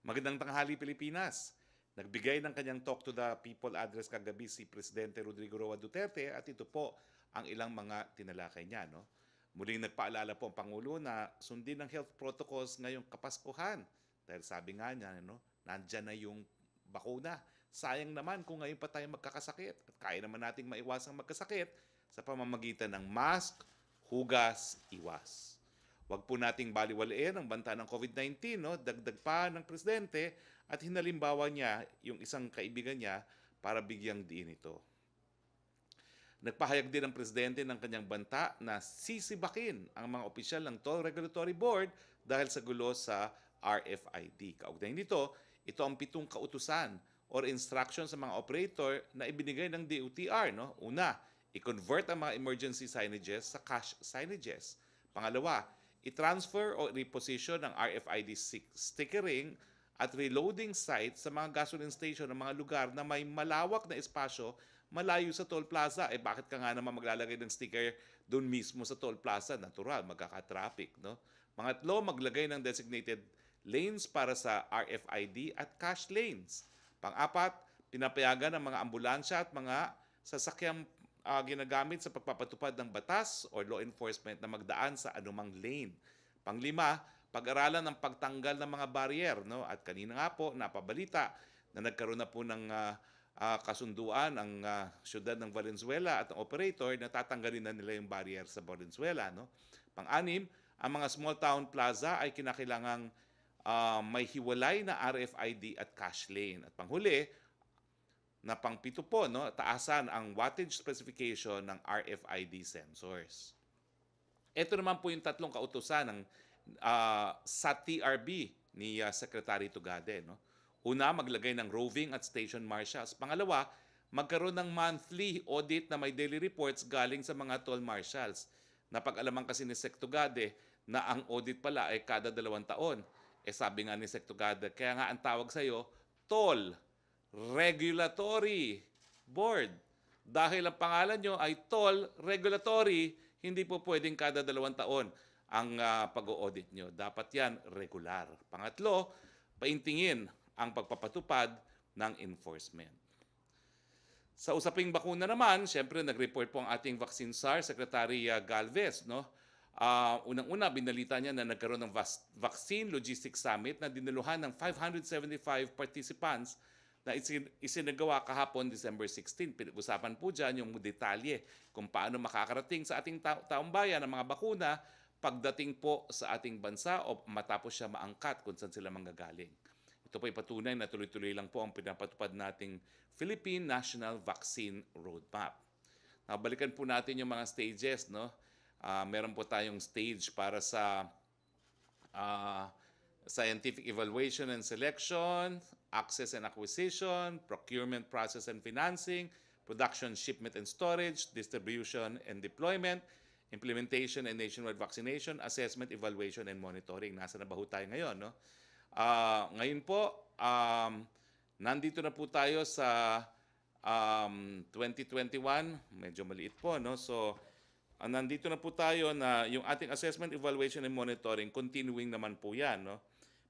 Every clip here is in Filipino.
Magandang tanghali, Pilipinas. Nagbigay ng kanyang Talk to the People address kagabi si Presidente Rodrigo Roa Duterte at ito po ang ilang mga tinalakay niya. No? Muling nagpaalala po ang Pangulo na sundin ang health protocols ngayong Kapaskuhan. Dahil sabi nga niya, no, nandyan na yung bakuna. Sayang naman kung ngayon pa tayo magkakasakit. At kaya naman nating maiwasang magkasakit sa pamamagitan ng mask, hugas, iwas. Huwag po nating baliwalain ang banta ng COVID-19, no? Dagdag pa ng presidente at hinalimbawa niya yung isang kaibigan niya para bigyang diin ito. Nagpahayag din ang presidente ng kanyang banta na sisibakin ang mga opisyal ng Toll Regulatory Board dahil sa gulo sa RFID. Kaugnay nito, ito ang 7 kautusan or instruction sa mga operator na ibinigay ng DOTR. No? Una, i-convert ang mga emergency signages sa cash signages. Pangalawa, i-transfer o reposition ang RFID stickering at reloading sites sa mga gasoline station ng mga lugar na may malawak na espasyo malayo sa toll plaza. Bakit ka nga naman maglalagay ng sticker doon mismo sa toll plaza? Natural, magkaka-traffic. No? Pangatlo, maglagay ng designated lanes para sa RFID at cash lanes. Pang-apat, pinapayagan ng mga ambulansya at mga sasakyang ginagamit sa pagpapatupad ng batas o law enforcement na magdaan sa anumang lane. Panglima, pag-aralan ng pagtanggal ng mga barrier. No? At kanina nga po, napabalita na nagkaroon na po ng kasunduan ang syudad ng Valenzuela at ang operator na tatanggalin na nila yung barrier sa Valenzuela. No? Pang-anim, ang mga small town plaza ay kinakailangang may hiwalay na RFID at cash lane. At panghuli, na pang-7 po, no, taasan ang wattage specification ng RFID sensors. Ito naman po yung 3 kautusan ng sa TRB ni Secretary Tugade. No? Una, maglagay ng roving at station marshals. Pangalawa, magkaroon ng monthly audit na may daily reports galing sa mga toll marshals. Napag-alaman kasi ni Sec Tugade na ang audit pala ay kada 2 taon. Sabi nga ni Sec Tugade, kaya nga ang tawag sa'yo, toll Regulatory Board. Dahil ang pangalan nyo ay Toll Regulatory, hindi po pwedeng kada 2 taon ang pag-o-audit nyo. Dapat yan regular. Pangatlo, paintingin ang pagpapatupad ng enforcement. Sa usaping bakuna naman, siyempre nag-report po ang ating vaccine SAR, Secretary Galvez. No? Unang-una, binalita niya na nagkaroon ng Vaccine Logistics Summit na dinaluhan ng 575 participants na isinagawa kahapon December 16. Pinag-usapan po dyan yung detalye kung paano makakarating sa ating taong bayan ang mga bakuna pagdating po sa ating bansa o matapos siya maangkat kung saan sila manggagaling. Ito po ay patunay na tuloy-tuloy lang po ang pinapatupad nating Philippine National Vaccine Roadmap. Balikan po natin yung mga stages. No? Meron po tayong stage para sa scientific evaluation and selection, access and acquisition, procurement process and financing, production, shipment and storage, distribution and deployment, implementation and nationwide vaccination, assessment, evaluation, and monitoring. Nasa na ba ho tayo ngayon? No? Ngayon po, nandito na po tayo sa 2021. Medyo maliit po. No? So, nandito na po tayo na yung ating assessment, evaluation, and monitoring, continuing naman po yan. No?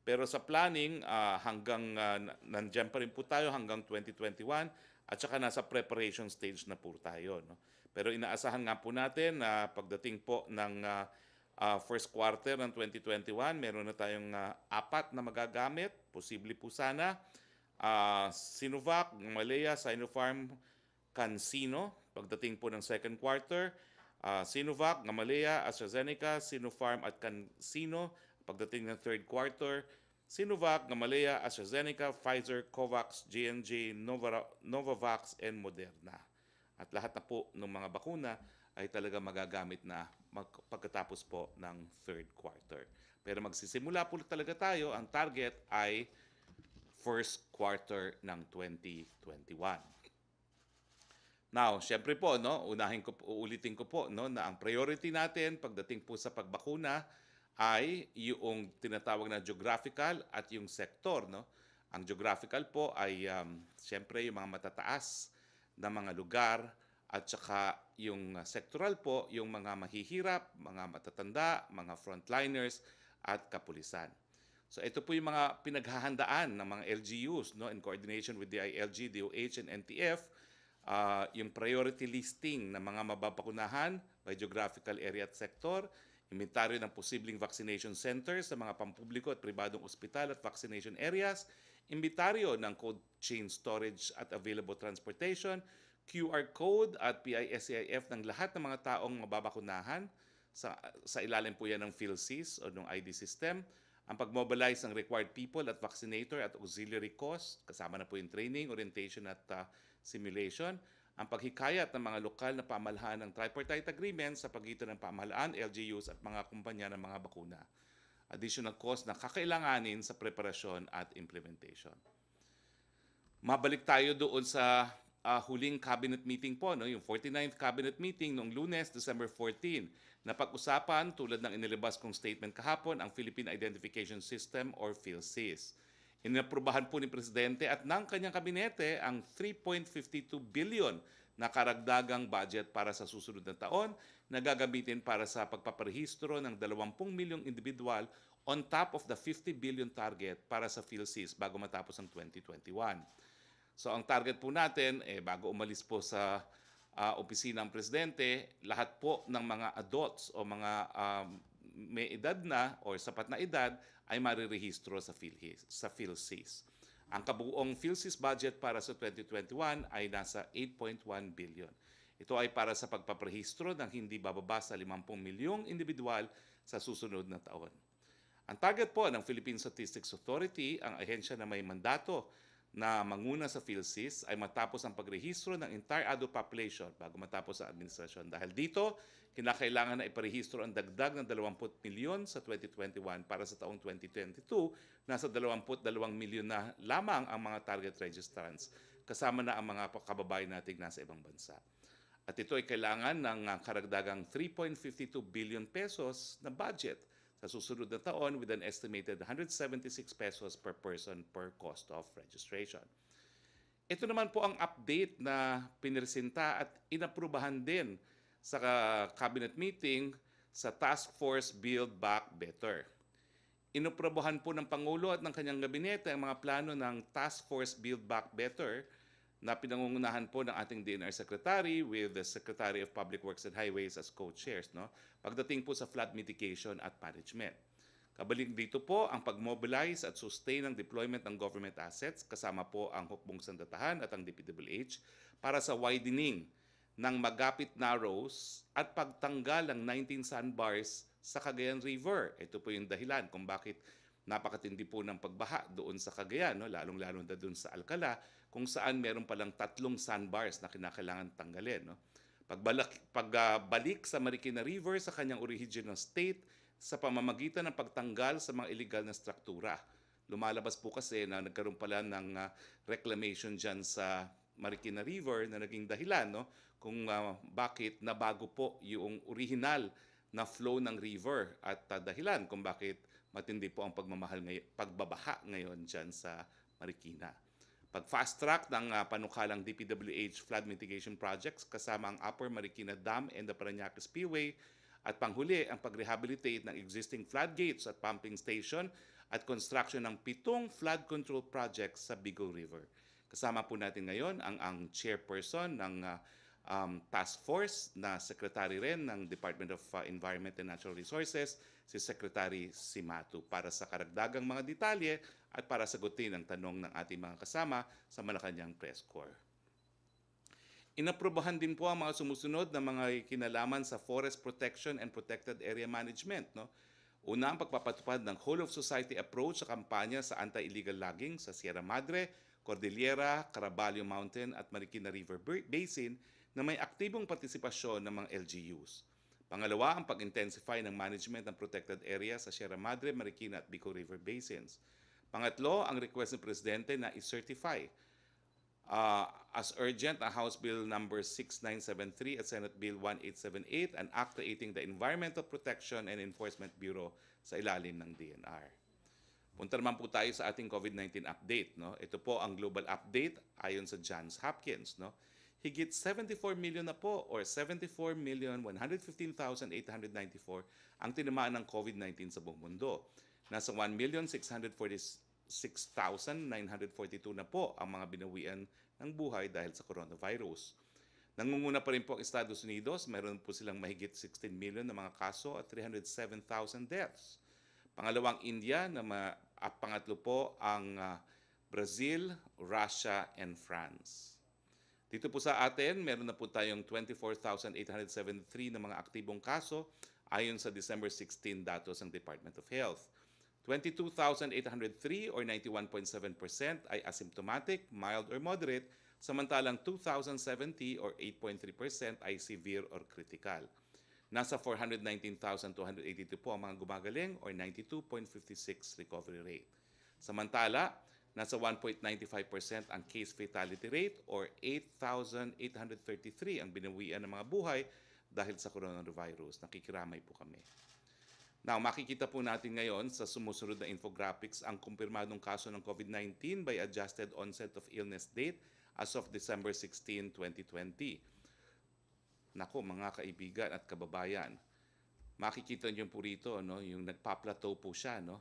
Pero sa planning, hanggang nandiyan pa rin po tayo hanggang 2021 at saka nasa preparation stage na po tayo. No? Pero inaasahan nga po natin na pagdating po ng first quarter ng 2021, meron na tayong 4 na magagamit. Posible po sana. Sinovac, Malaya, Sinopharm, CanSino. Pagdating po ng second quarter, Sinovac, Gamaleya, AstraZeneca, Sinopharm at CanSino. Pagdating ng third quarter, Sinovac, Gamaleya, AstraZeneca, Pfizer, Covax, J&J, Novavax, and Moderna. At lahat na po ng mga bakuna ay talaga magagamit na pagkatapos po ng third quarter. Pero magsisimula po talaga tayo, ang target ay first quarter ng 2021. Now, syempre po, no, uulitin ko po, no, na ang priority natin pagdating po sa pagbakuna ay yung tinatawag na geographical at yung sector. No? Ang geographical po ay syempre yung mga matataas na mga lugar at saka yung sectoral po, yung mga mahihirap, mga matatanda, mga frontliners at kapulisan. So ito po yung mga pinaghahandaan ng mga LGUs, no, in coordination with DILG, DOH, and NTF, yung priority listing ng mga mababakunahan by geographical area at sector, inventaryo ng posibleng vaccination centers sa mga pampubliko at pribadong ospital at vaccination areas, inventaryo ng cold chain storage at available transportation, QR code at PISCIF ng lahat ng mga taong mababakunahan, sa ilalim po yan ng PhilSys o ng ID system, ang pag-mobilize ng required people at vaccinator at auxiliary costs, kasama na po yung training, orientation at simulation, ang paghikayat ng mga lokal na pamahalaan ng tripartite agreement sa pagitan ng pamahalaan, LGUs at mga kumpanya ng mga bakuna. Additional cost na kakailanganin sa preparasyon at implementation. Mabalik tayo doon sa huling cabinet meeting po, no? Yung 49th cabinet meeting noong Lunes, December 14, na pag-usapan tulad ng inilabas kong statement kahapon ang Philippine Identification System or PhilSys. Inaprubahan po ni Presidente at ng kanyang kabinete ang 3.52 billion na karagdagang budget para sa susunod na taon na gagamitin para sa pagpaparehistro ng 20 milyong individual on top of the 50 billion target para sa PhilSys bago matapos ang 2021. So ang target po natin, bago umalis po sa opisina ng Presidente, lahat po ng mga adults o mga may edad na o sapat na edad ay marirehistro sa PhilSys. Ang kabuuang PhilSys budget para sa 2021 ay nasa 8.1 billion. Ito ay para sa pagpaparehistro ng hindi bababa sa 50 milyong individual sa susunod na taon. Ang target po ng Philippine Statistics Authority, ang ahensya na may mandato na manguna sa PhilSys, ay matapos ang pagrehistro ng entire adult population bago matapos ang administrasyon. Dahil dito, kinakailangan na iparehistro ang dagdag ng 20 milyon sa 2021 para sa taong 2022, nasa 22 milyon na lamang ang mga target registrants, kasama na ang mga kababayan nating nasa ibang bansa. At ito ay kailangan ng karagdagang 3.52 billion pesos na budget sa susunod na taon with an estimated 176 pesos per person per cost of registration. Ito naman po ang update na pinresenta at inaprubahan din sa cabinet meeting sa Task Force Build Back Better. Inaprubahan po ng Pangulo at ng kanyang gabinete ang mga plano ng Task Force Build Back Better na pinangungunahan po ng ating DNR Secretary with the Secretary of Public Works and Highways as co-chairs, no? Pagdating po sa flood mitigation at management. Kabalik dito po ang pag-mobilize at sustain ng deployment ng government assets, kasama po ang Hukbong Sandatahan at ang DPWH para sa widening ng Magapit Narrows at pagtanggal ng 19 sandbars sa Cagayan River. Ito po yung dahilan kung bakit napakatindi po ng pagbaha doon sa Cagayan, no? Lalong-lalo na doon sa Alcala, kung saan meron palang 3 sandbars na kinakailangan tanggalin. No? Pagbalik sa Marikina River sa kanyang original state sa pamamagitan ng pagtanggal sa mga illegal na struktura. Lumalabas po kasi na nagkaroon pala ng reclamation dyan sa Marikina River na naging dahilan, no? Kung bakit nabago po yung original na flow ng river at dahilan kung bakit matindi po ang pagbabaha ngayon dyan sa Marikina. Pag-fast track ng panukalang DPWH flood mitigation projects kasama ang Upper Marikina Dam and the Parañaque Spillway at panghuli ang pag-rehabilitate ng existing floodgates at pumping station at construction ng 7 flood control projects sa Bicol River. Kasama po natin ngayon ang chairperson ng task force na secretary rin ng Department of Environment and Natural Resources, si Secretary Simatu, para sa karagdagang mga detalye at para sagutin ang tanong ng ating mga kasama sa Malacanang Press Corps. Inaprubahan din po ang mga sumusunod na mga kinalaman sa forest protection and protected area management. No? Una, ang pagpapatupad ng whole of society approach sa kampanya sa anti-illegal logging sa Sierra Madre, Cordillera, Caraballo Mountain at Marikina River Basin na may aktibong partisipasyon ng mga LGUs. Pangalawa, ang pag-intensify ng management ng protected area sa Sierra Madre, Marikina at Bicol River Basins. Pangatlo, ang request ng Presidente na i-certify as urgent ang House Bill number 6973 at Senate Bill 1878, an act creating the Environmental Protection and Enforcement Bureau sa ilalim ng DNR. Punta naman po tayo sa ating COVID-19 update. No? Ito po ang global update ayon sa Johns Hopkins. No? Higit 74 million na po or 74,115,894 ang tinamaan ng COVID-19 sa buong mundo. Nasa 1,646,942 na po ang mga binawian ng buhay dahil sa coronavirus. Nangunguna pa rin po ang Estados Unidos. Meron po silang mahigit 16 million na mga kaso at 307,000 deaths. Pangalawang India at pangatlo po ang Brazil, Russia, and France. Dito po sa atin, meron na po tayong 24,873 na mga aktibong kaso ayon sa December 16 datos ng Department of Health. 22,803 or 91.7% ay asymptomatic, mild or moderate, samantalang 2,070 or 8.3% ay severe or critical. Nasa 419,282 po ang mga gumagaling or 92.56 recovery rate. Samantala, nasa 1.95% ang case fatality rate or 8,833 ang binawian ng mga buhay dahil sa coronavirus. Nakikiramay po kami. Now, makikita po natin ngayon sa sumusunod na infographics ang kumpirmadong kaso ng COVID-19 by adjusted onset of illness date as of December 16, 2020. Nako, mga kaibigan at kababayan, makikita niyo po rito, no, yung nagpa-plateau po siya. No?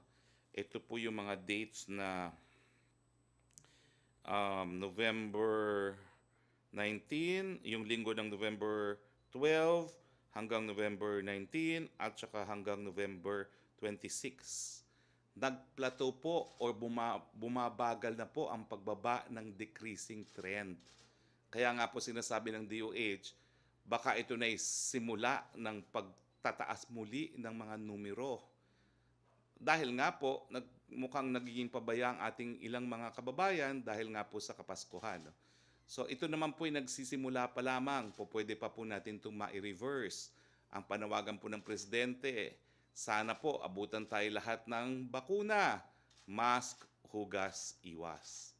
Ito po yung mga dates na November 19, yung linggo ng November 12, hanggang November 19 at saka hanggang November 26. Nag-plateau po or bumabagal na po ang pagbaba ng decreasing trend. Kaya nga po sinasabi ng DOH, baka ito na simula ng pagtataas muli ng mga numero. Dahil nga po, mukhang nagiging pabaya ang ating ilang mga kababayan dahil nga po sa Kapaskuhan. So ito naman po ay nagsisimula pa lamang. Pwede pa po natin itong ma-reverse. Ang panawagan po ng Presidente, sana po abutan tayo lahat ng bakuna, mask, hugas, iwas.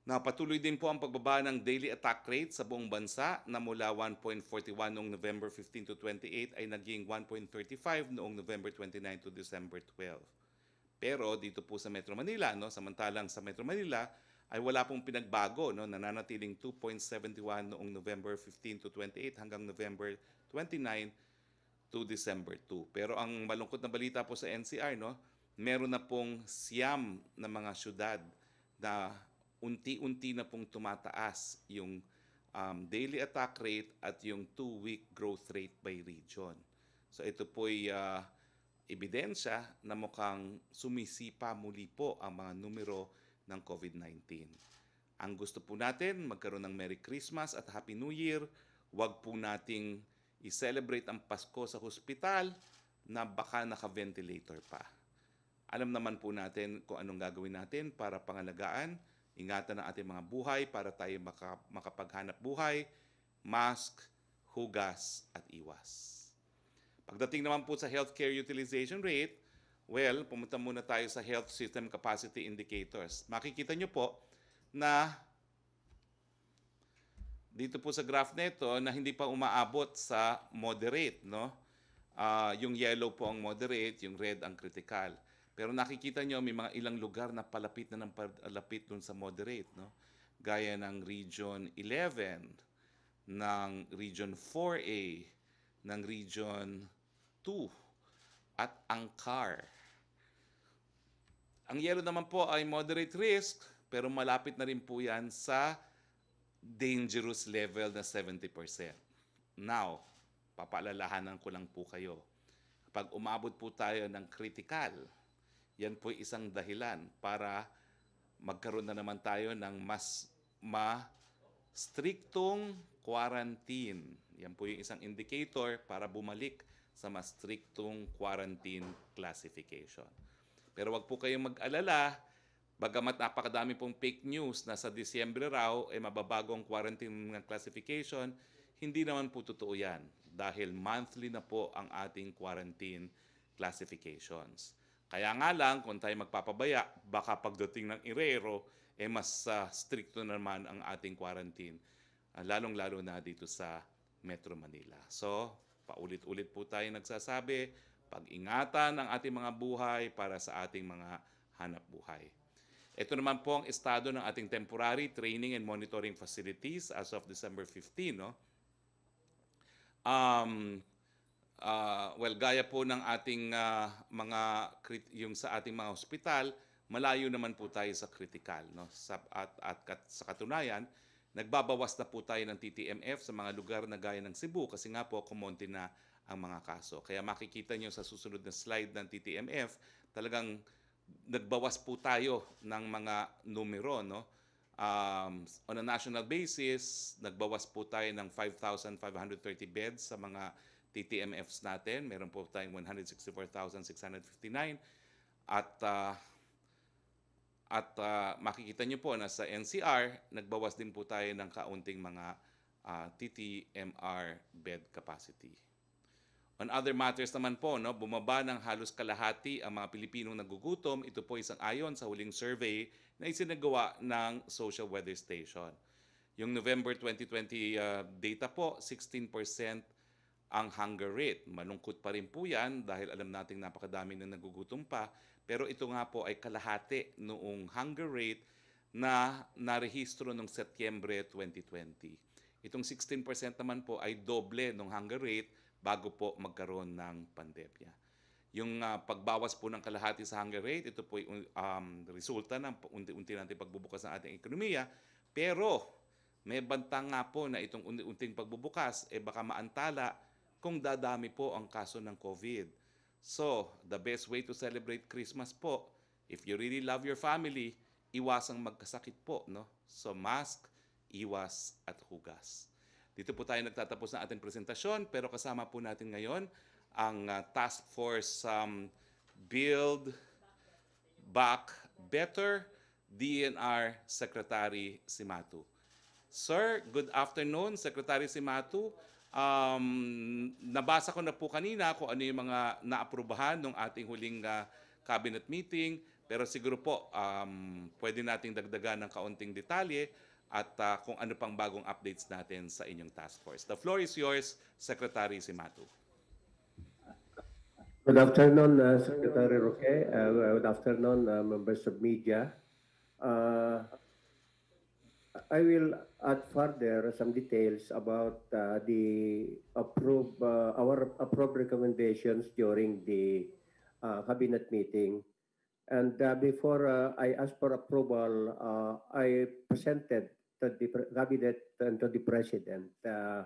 Patuloy din po ang pagbaba ng daily attack rate sa buong bansa na mula 1.41 noong November 15 to 28 ay naging 1.35 noong November 29 to December 12. Pero dito po sa Metro Manila, no, samantalang sa Metro Manila ay wala pong pinagbago, no, nananatiling 2.71 noong November 15 to 28 hanggang November 29 to December 2. Pero ang malungkot na balita po sa NCR, no, meron na pong siyam na mga syudad na unti-unti na pong tumataas yung daily attack rate at yung 2-week growth rate by region. So ito po'y ebidensya na mukhang sumisipa muli po ang mga numero ng COVID-19. Ang gusto po natin, magkaroon ng Merry Christmas at Happy New Year. Huwag po nating i-celebrate ang Pasko sa hospital na baka naka-ventilator pa. Alam naman po natin kung anong gagawin natin para pangalagaan, ingatan ang ating mga buhay para tayo makapaghanap buhay, mask, hugas at iwas. Pagdating naman po sa healthcare utilization rate, well, pumunta muna tayo sa Health System Capacity Indicators. Makikita nyo po na dito po sa graph nito na hindi pa umaabot sa moderate, no? Yung yellow po ang moderate, yung red ang critical. Pero nakikita nyo may mga ilang lugar na palapit na ng palapit dun sa moderate, no? Gaya ng Region 11, ng Region 4A, ng Region 2 at Angkar. Ang yellow naman po ay moderate risk, pero malapit na rin po yan sa dangerous level na 70%. Now, papaalalahanan ko lang po kayo. Kapag umabot po tayo ng critical, yan po isang dahilan para magkaroon na naman tayo ng mas striktong quarantine. Yan po yung isang indicator para bumalik sa mas striktong quarantine classification. Pero wag po kayong mag-alala, bagamat napakadami pong fake news na sa Disyembre raw ay mababago ang quarantine classification, hindi naman po totoo yan dahil monthly na po ang ating quarantine classifications. Kaya nga lang, kung tayo magpapabaya, baka pagdating ng Enero, mas stricto naman ang ating quarantine, lalong-lalo na dito sa Metro Manila. So, paulit-ulit po tayo nagsasabi, pag-ingatan ang ating mga buhay para sa ating mga hanap buhay. Ito naman po ang estado ng ating temporary training and monitoring facilities as of December 15. No? Well, gaya po ng ating yung sa ating mga ospital, malayo naman po tayo sa critical, no? Sa katunayan, nagbabawas na po tayo ng TTMF sa mga lugar na gaya ng Cebu kasi nga po kumonti na ang mga kaso. Kaya makikita nyo sa susunod na slide ng TTMF, talagang nagbawas po tayo ng mga numero, no? On a national basis, nagbawas po tayo ng 5,530 beds sa mga TTMFs natin. Meron po tayong 164,659 at makikita nyo po na sa NCR, nagbawas din po tayo ng kaunting mga TTMR bed capacity. On other matters naman po, no, bumaba ng halos kalahati ang mga Pilipinong nagugutom. Ito po isang ayon sa huling survey na isinagawa ng Social Weather Station. Yung November 2020 data po, 16% ang hunger rate. Malungkot pa rin po yan dahil alam nating napakadami na nagugutom pa. Pero ito nga po ay kalahati noong hunger rate na narehistro noong Setyembre 2020. Itong 16% naman po ay doble ng hunger rate bago po magkaroon ng pandemya. Yung pagbawas po ng kalahati sa hunger rate, ito po ay resulta ng unti-unti natin pagbubukas ng ating ekonomiya. Pero may banta nga po na itong unti-unting pagbubukas, baka maantala kung dadami po ang kaso ng COVID. So, the best way to celebrate Christmas po, if you really love your family, iwasang magkasakit po, no? So, mask, iwas at hugas. Dito po tayo nagtatapos ng ating presentasyon, pero kasama po natin ngayon ang Task Force Build Back Better DNR Secretary Cimatu. Sir, good afternoon, Secretary Cimatu. Nabasa ko na po kanina kung ano yung mga naaprubahan ng ating huling cabinet meeting, pero siguro po pwede nating dagdagan ng kaunting detalye at kung ano pang bagong updates natin sa inyong task force. The floor is yours, Secretary Cimatu. Good afternoon, Secretary Roque. Good afternoon, members of media. I will add further some details about our approved recommendations during the cabinet meeting. And before I asked for approval, I presented to the cabinet and to the president the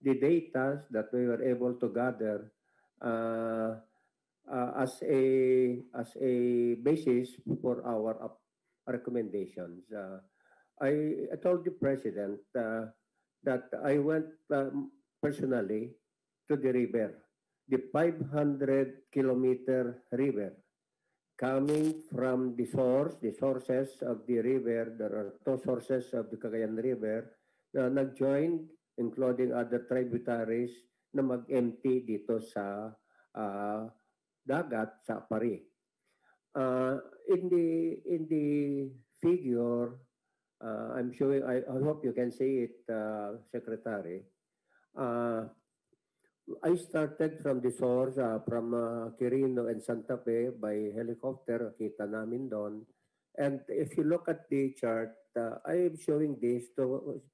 data that we were able to gather as a basis for our recommendations. I told the president that I went personally to the river, the 500-kilometer river, coming from the sources of the river. There are two sources of the Cagayan River na nag-join, including other tributaries, na mag-empty dito sa dagat sa Apari. In the figure, I'm showing. I hope you can see it, Secretary. I started from the source from Quirino and Santa Fe by helicopter. Kita namin doon. And if you look at the chart, I am showing this to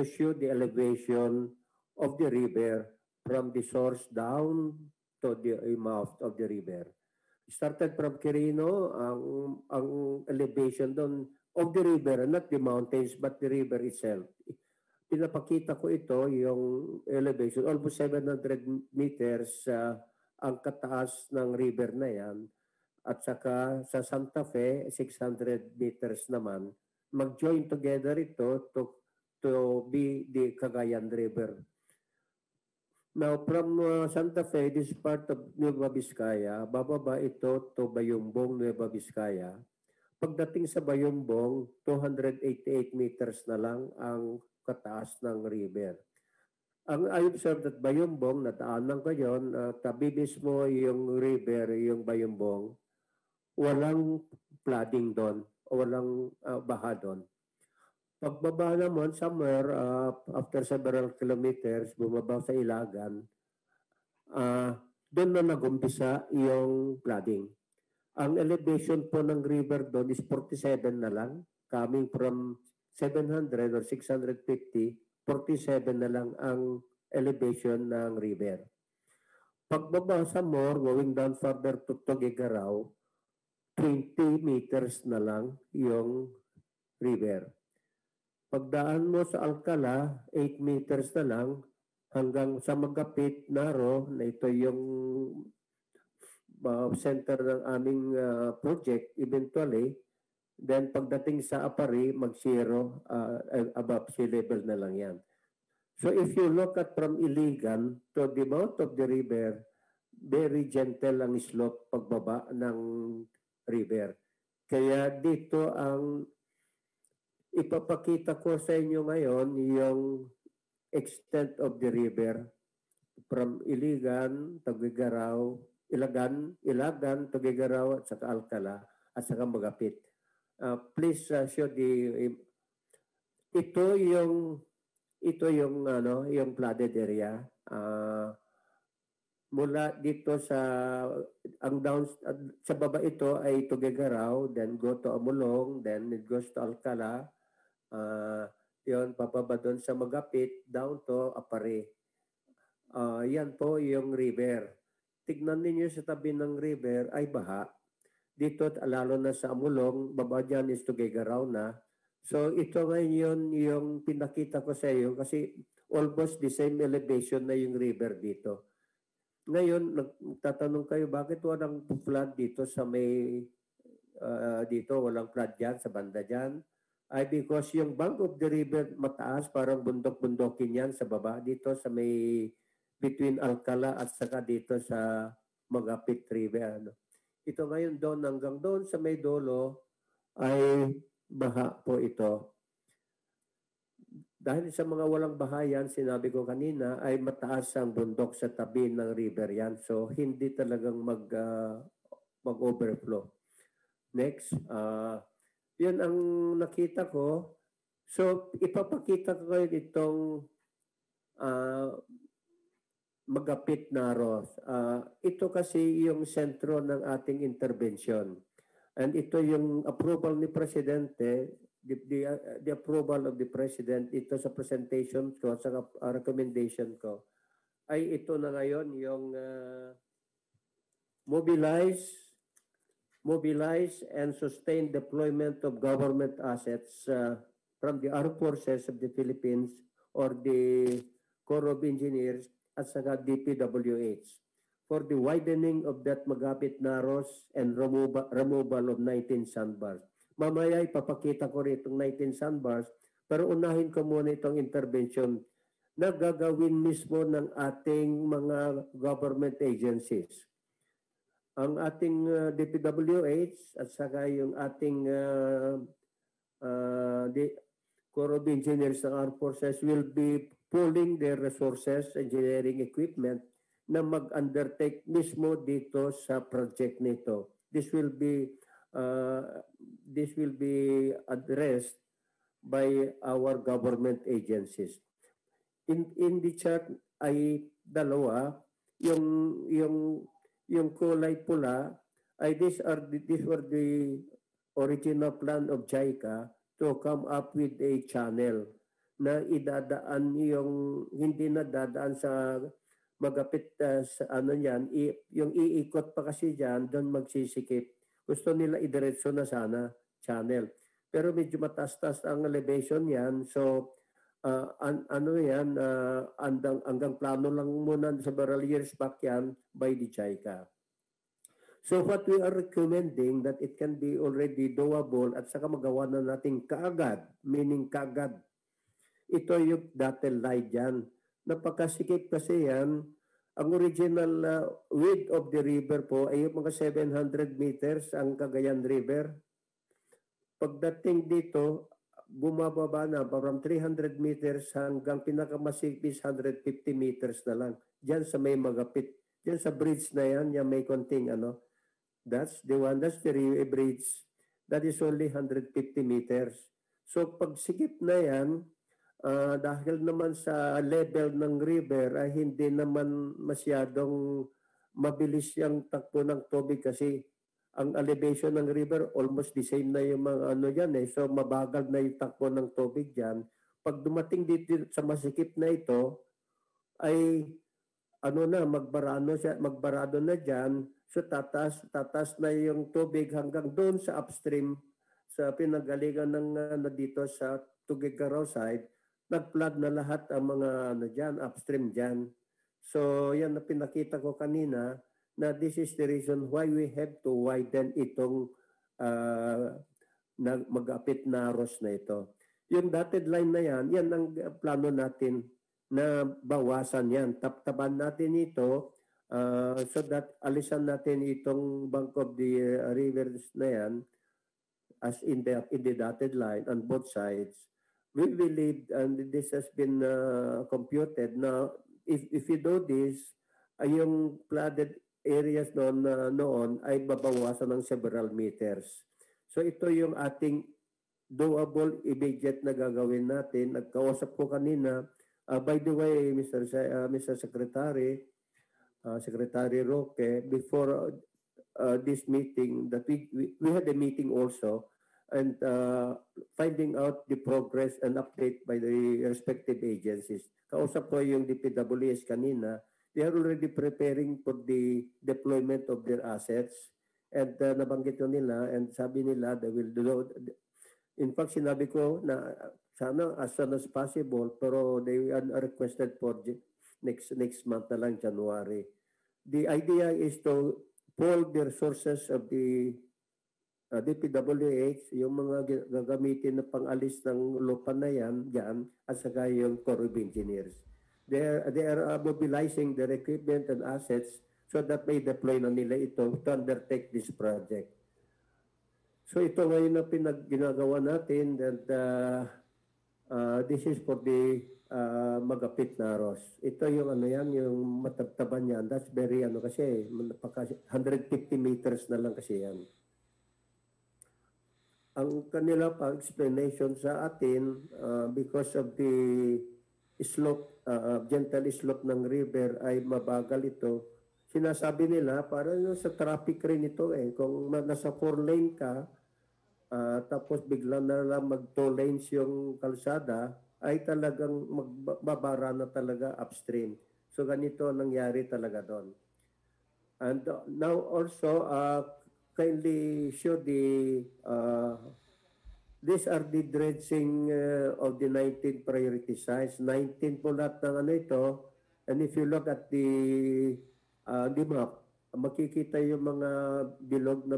show the elevation of the river from the source down to the mouth of the river. Started from Quirino, ang elevation doon of the river, not the mountains, but the river itself. Pinapakita ko ito, yung elevation, almost 700 meters ang kataas ng river na yan. At saka sa Santa Fe, 600 meters naman. Mag-join together ito to be the Cagayan River. Now, from Santa Fe, this part of Nueva Vizcaya, bababa ito to Bayumbong, Nueva Vizcaya. Pagdating sa Bayumbong, 288 meters na lang ang kataas ng river. I observed that Bayumbong, nadaanan ko yun, tabi mismo yung river, yung Bayumbong, walang flooding doon, o walang baha doon. Pagbaba naman, somewhere, after several kilometers, bumaba sa Ilagan, doon na nagumpisa yung flooding. Ang elevation po ng river doon is 47 na lang, coming from 700 or 650, 47 na lang ang elevation ng river. Pagbaba sa More, going down further to Tugigaraw, 20 meters na lang yung river. Pagdaan mo sa Alcala, 8 meters na lang hanggang sa Magapit, Naro, na ito yung center ng aming project eventually. Then pagdating sa Apari, mag-zero, above sea level na lang yan. So if you look at from Iligan to the mouth of the river, very gentle ang slope pagbaba ng river. Kaya dito ang ipapakita ko sa inyo ngayon yung extent of the river from Iligan, Tugigaraw, Ilagan, Tugigaraw at saka Alcala at saka Magapit. Please show the ito yung yung flooded area. Mula dito sa ang down sa baba ito ay Tugigaraw, then go to Amulong, then it goes to Alcala. Yun, papaba doon sa Magapit, down to Apare. Yan po yung river. Tignan ninyo sa tabi ng river ay baha. Dito, lalo na sa Amulong, baba dyan is Tugigaraw na. So ito ngayon yung pinakita ko sa iyo kasi almost the same elevation na yung river dito. Ngayon, nagtatanong kayo, bakit walang flood dito sa may, dito walang flood dyan, sa banda dyan? Ay because yung bank of the river mataas, parang bundok-bundokin yan sa baba, dito sa may, between Alcala at saka dito sa Magapit River. Ano. Ito ngayon doon, hanggang doon sa may dulo, ay baha po ito. Dahil sa mga walang bahayan, sinabi ko kanina, ay mataas ang bundok sa tabi ng river yan. So, hindi talagang mag-overflow. Next. Yun ang nakita ko. So, ipapakita ko kayo itong Magapit, Naro. Ito kasi yung sentro ng ating intervention. And ito yung approval ni Presidente, the approval of the President, ito sa presentation ko, sa recommendation ko, ay ito na ngayon yung mobilize and sustain deployment of government assets from the Armed Forces of the Philippines or the Corps of Engineers at saka DPWH for the widening of that Magapit Naros and removal of 19 sandbars. Mamaya ipapakita ko rin itong 19 sandbars, pero unahin ko muna itong intervention na gagawin mismo ng ating mga government agencies. Ang ating DPWH at saka yung ating Corps of Engineers ng Armed Forces will be pooling their resources, engineering equipment na mag-undertake mismo dito sa project nito. This will be addressed by our government agencies. In the chart ay dalawa, yung kulay pula ay these were the original plan of JICA to come up with a channel na idadaan yung hindi na dadaan sa Magapit sa ano yan, yung iikot pa kasi dyan, doon magsisikip. Gusto nila idiretso na sana channel. Pero medyo mataas-taas ang elevation yan. So, hanggang plano lang muna several years back yan by the JICA. So what we are recommending that it can be already doable at saka magawa na natin kaagad, meaning kaagad. Ito yung dotted line dyan. Napakasikip kasi yan. Ang original width of the river po ay mga 700 meters ang Cagayan River. Pagdating dito, bumababa na from 300 meters hanggang pinakamasipis 150 meters na lang. Diyan sa may Magapit. Diyan sa bridge na yan, yan may konting ano. That's the one, that's the bridge. That is only 150 meters. So pag sikip na yan, dahil naman sa level ng river ay hindi naman masyadong mabilis yung takbo ng tubig kasi ang elevation ng river almost the same na yung mga ano yan eh. So mabagal na yung takbo ng tubig dyan. Pag dumating dito sa masikip na ito ay ano na, magbarado na diyan. So tatas na yung tubig hanggang doon sa upstream sa pinanggalingan ng ano dito sa Tuguegarao side, nag-flood na lahat ang mga ano diyan, upstream diyan. So yan na pinakita ko kanina na this is the reason why we have to widen itong mag-apit na ROS na ito. Yung dotted line na yan ang plano natin na bawasan yan. Taptaban natin ito so that alisan natin itong bank of the rivers na yan as in the dotted line on both sides. We believe, and this has been computed, na if you do this, yung flooded areas noon ay babawasan ng several meters. So ito yung ating doable immediate na gagawin natin. Nagkausap ko kanina, by the way, Mr. Secretary, Secretary Roque, before this meeting, that we had a meeting also, and finding out the progress and update by the respective agencies. Kausap ko yung DPWS kanina. They are already preparing for the deployment of their assets. And nabanggit ko nila, and sabi nila they will do. In fact, sinabi ko na sana as soon as possible, pero they are requested for next month na lang, January. The idea is to pull the resources of the DPWH, yung mga gagamitin na pang-alis ng lupa na yan, dyan, at saka yung Corps of Engineers. They are mobilizing their equipment and assets so that may deploy na nila ito to undertake this project. So ito ngayon na ginagawa natin, and this is for the magapit na ROS. Ito yung ano yan, yung matabtaban yan. That's very ano kasi, 150 meters na lang kasi yan. Ang kanila explanation sa atin, because of the slope, gentle slope ng river ay mabagal ito. Sinasabi nila, parang sa traffic rin ito eh. Kung nasa 4 lane ka, tapos bigla na lang mag 2 lanes yung kalsada, ay talagang magbabara na talaga upstream. So ganito nangyari talaga doon. And now also, kindly show the, these are the dredging of the 19 priority sites. 19 po lahat ng ano ito. And if you look at the map, makikita yung mga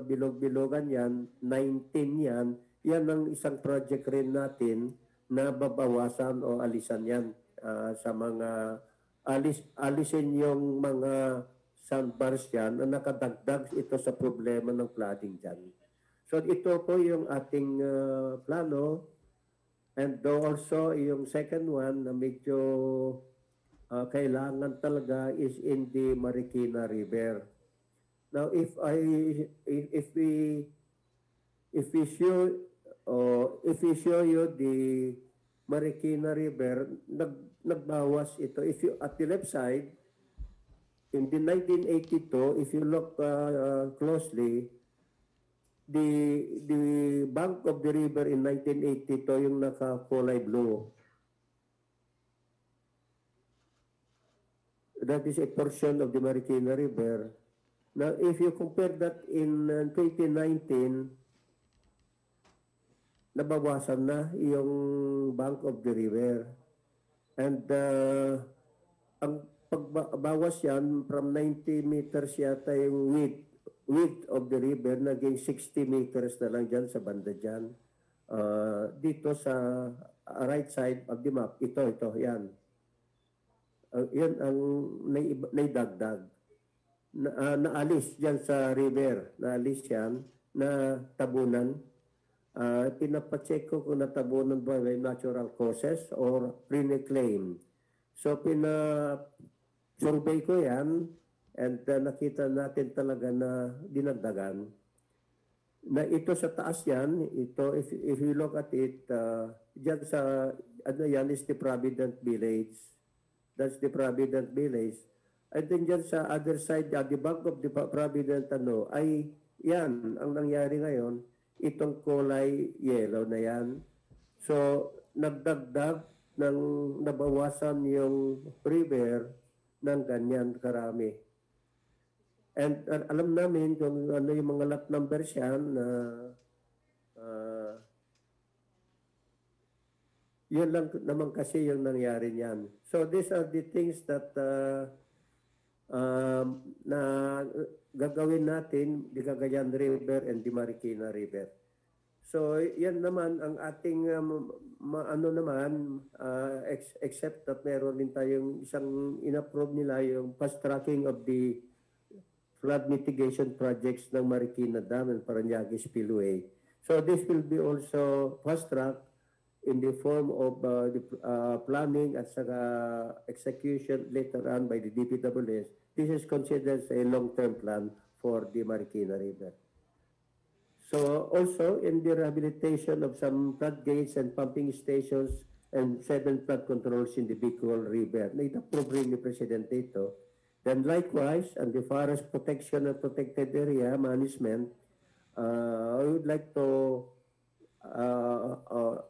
bilog-bilogan yan, 19 yan. Yan ang isang project rin natin na babawasan o alisan yan sa mga alisin yung mga sandbars yan na nakadagdag ito sa problema ng flooding dyan. So ito po yung ating plano, and also yung second one na medyo kailangan talaga is in the Marikina River. Now if we show you the Marikina River, nagbawas ito. If you at the left side, in the 1982, if you look closely, the bank of the river in 1982 yung naka-kulay blue. That is a portion of the Marikina River. Now, if you compare that in 2019, nabawasan na yung bank of the river. And ang pagbawas yan, from 90 meters yata yung width of the river, naging 60 meters na lang dyan sa banda dyan. Dito sa right side of the map, ito, yan. Yan ang naidagdag. Naalis dyan sa river, naalis yan, na tabunan. Pinapacheck ko kung natabunan ba by natural causes or reclaim. So survey ko yan, and nakita natin talaga na dinagdagan. Na ito sa taas yan, ito if you look at it, dyan sa, ano yan is the Provident Village. That's the Provident Village. And then dyan sa other side, the back of the Provident, ay yan, ang nangyari ngayon, itong kulay yellow na yan. So, nagdagdag ng nabawasan yung river ng ganyan karami. And alam namin kung ano yung mga lot numbers yan na yun lang naman kasi yung nangyari niyan. So these are the things that na gagawin natin di Cagayan River and di Marikina River. So yan naman ang ating ano naman except that meron din tayong isang inapprove nila yung fast tracking of the flood mitigation projects ng Marikina Dam and Parañaque Spillway. So this will be also fast track in the form of the planning at saka execution later on by the DPWS. This is considered a long-term plan for the Marikina River. So also in the rehabilitation of some floodgates and pumping stations and 7 flood controls in the Bicol River. Na-approve rin ni Presidente ito. Then likewise, on the forest protection and protected area management, I would like to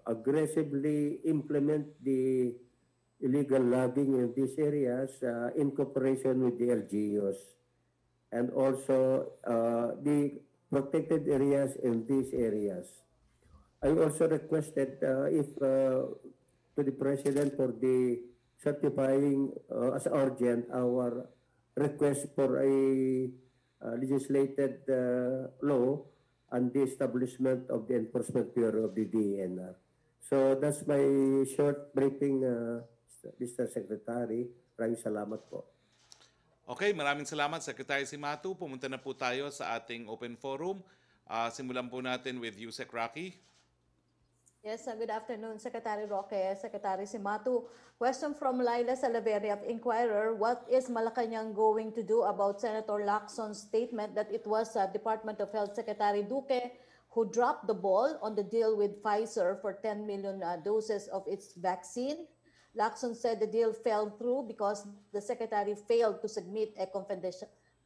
aggressively implement the illegal logging in these areas in cooperation with the LGUs and also the protected areas in these areas. I also requested if to the President for the certifying as urgent our request for a legislated law and the establishment of the Enforcement Bureau of the DENR. So that's my short briefing, Mr. Secretary. Maraming salamat po. Okay, maraming salamat, Secretary Cimatu. Pumunta na po tayo sa ating open forum. Simulan po natin with Yusek Rocky. Yes, good afternoon, Secretary Roque, Secretary Cimatu. Question from Laila Salaverry of Inquirer. What is Malacanang going to do about Senator Lacson's statement that it was Department of Health Secretary Duque who dropped the ball on the deal with Pfizer for 10 million doses of its vaccine? Lacson said the deal fell through because the Secretary failed to submit a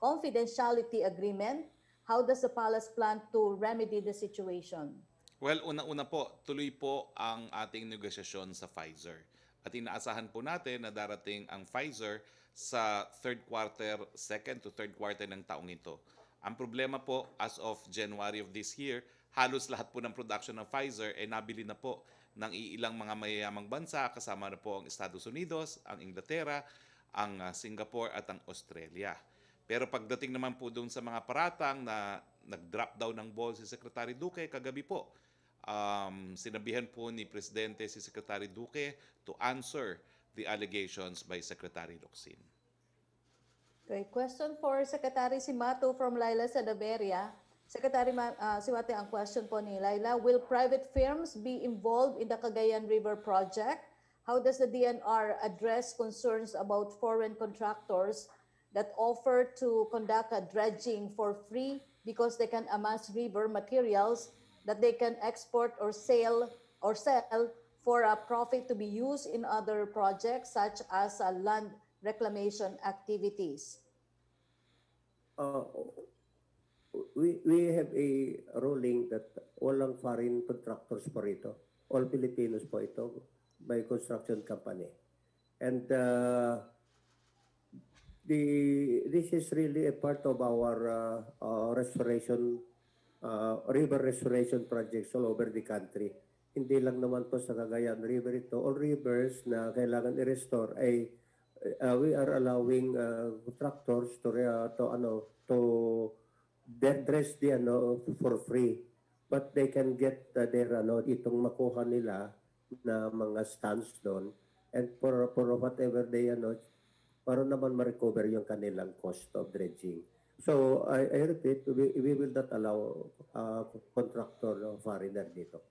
confidentiality agreement. How does the palace plan to remedy the situation? Well, una-una po, tuloy po ang ating negosyasyon sa Pfizer. At inaasahan po natin na darating ang Pfizer sa second to third quarter ng taong ito. Ang problema po, as of January of this year, halos lahat po ng production ng Pfizer ay nabili na po ng iilang mga mayayamang bansa, kasama na po ang Estados Unidos, ang Inglaterra, ang Singapore at ang Australia. Pero pagdating naman po doon sa mga paratang na nag-drop down ng ball si Secretary Duque kagabi po, sinabihan po ni Presidente si Secretary Duque to answer the allegations by Secretary Locsin. Okay, question for Secretary Cimatu from Laila Sadaveria. Secretary Cimatu, ang question po ni Laila, will private firms be involved in the Cagayan River project? How does the DNR address concerns about foreign contractors that offer to conduct a dredging for free because they can amass river materials that they can export or sell for a profit to be used in other projects such as land reclamation activities? We have a ruling that walang foreign contractors po rito. All Filipinos po ito by construction company. And this is really a part of our restoration river restoration projects all over the country. Hindi lang naman po sa Cagayan River ito. All rivers na kailangan i-restore ay we are allowing contractors to dress the for free. But they can get their itong makuha nila na mga stands doon and for whatever they para naman ma-recover yung kanilang cost of dredging. So, I repeat, we will not allow contractor foreigner dito.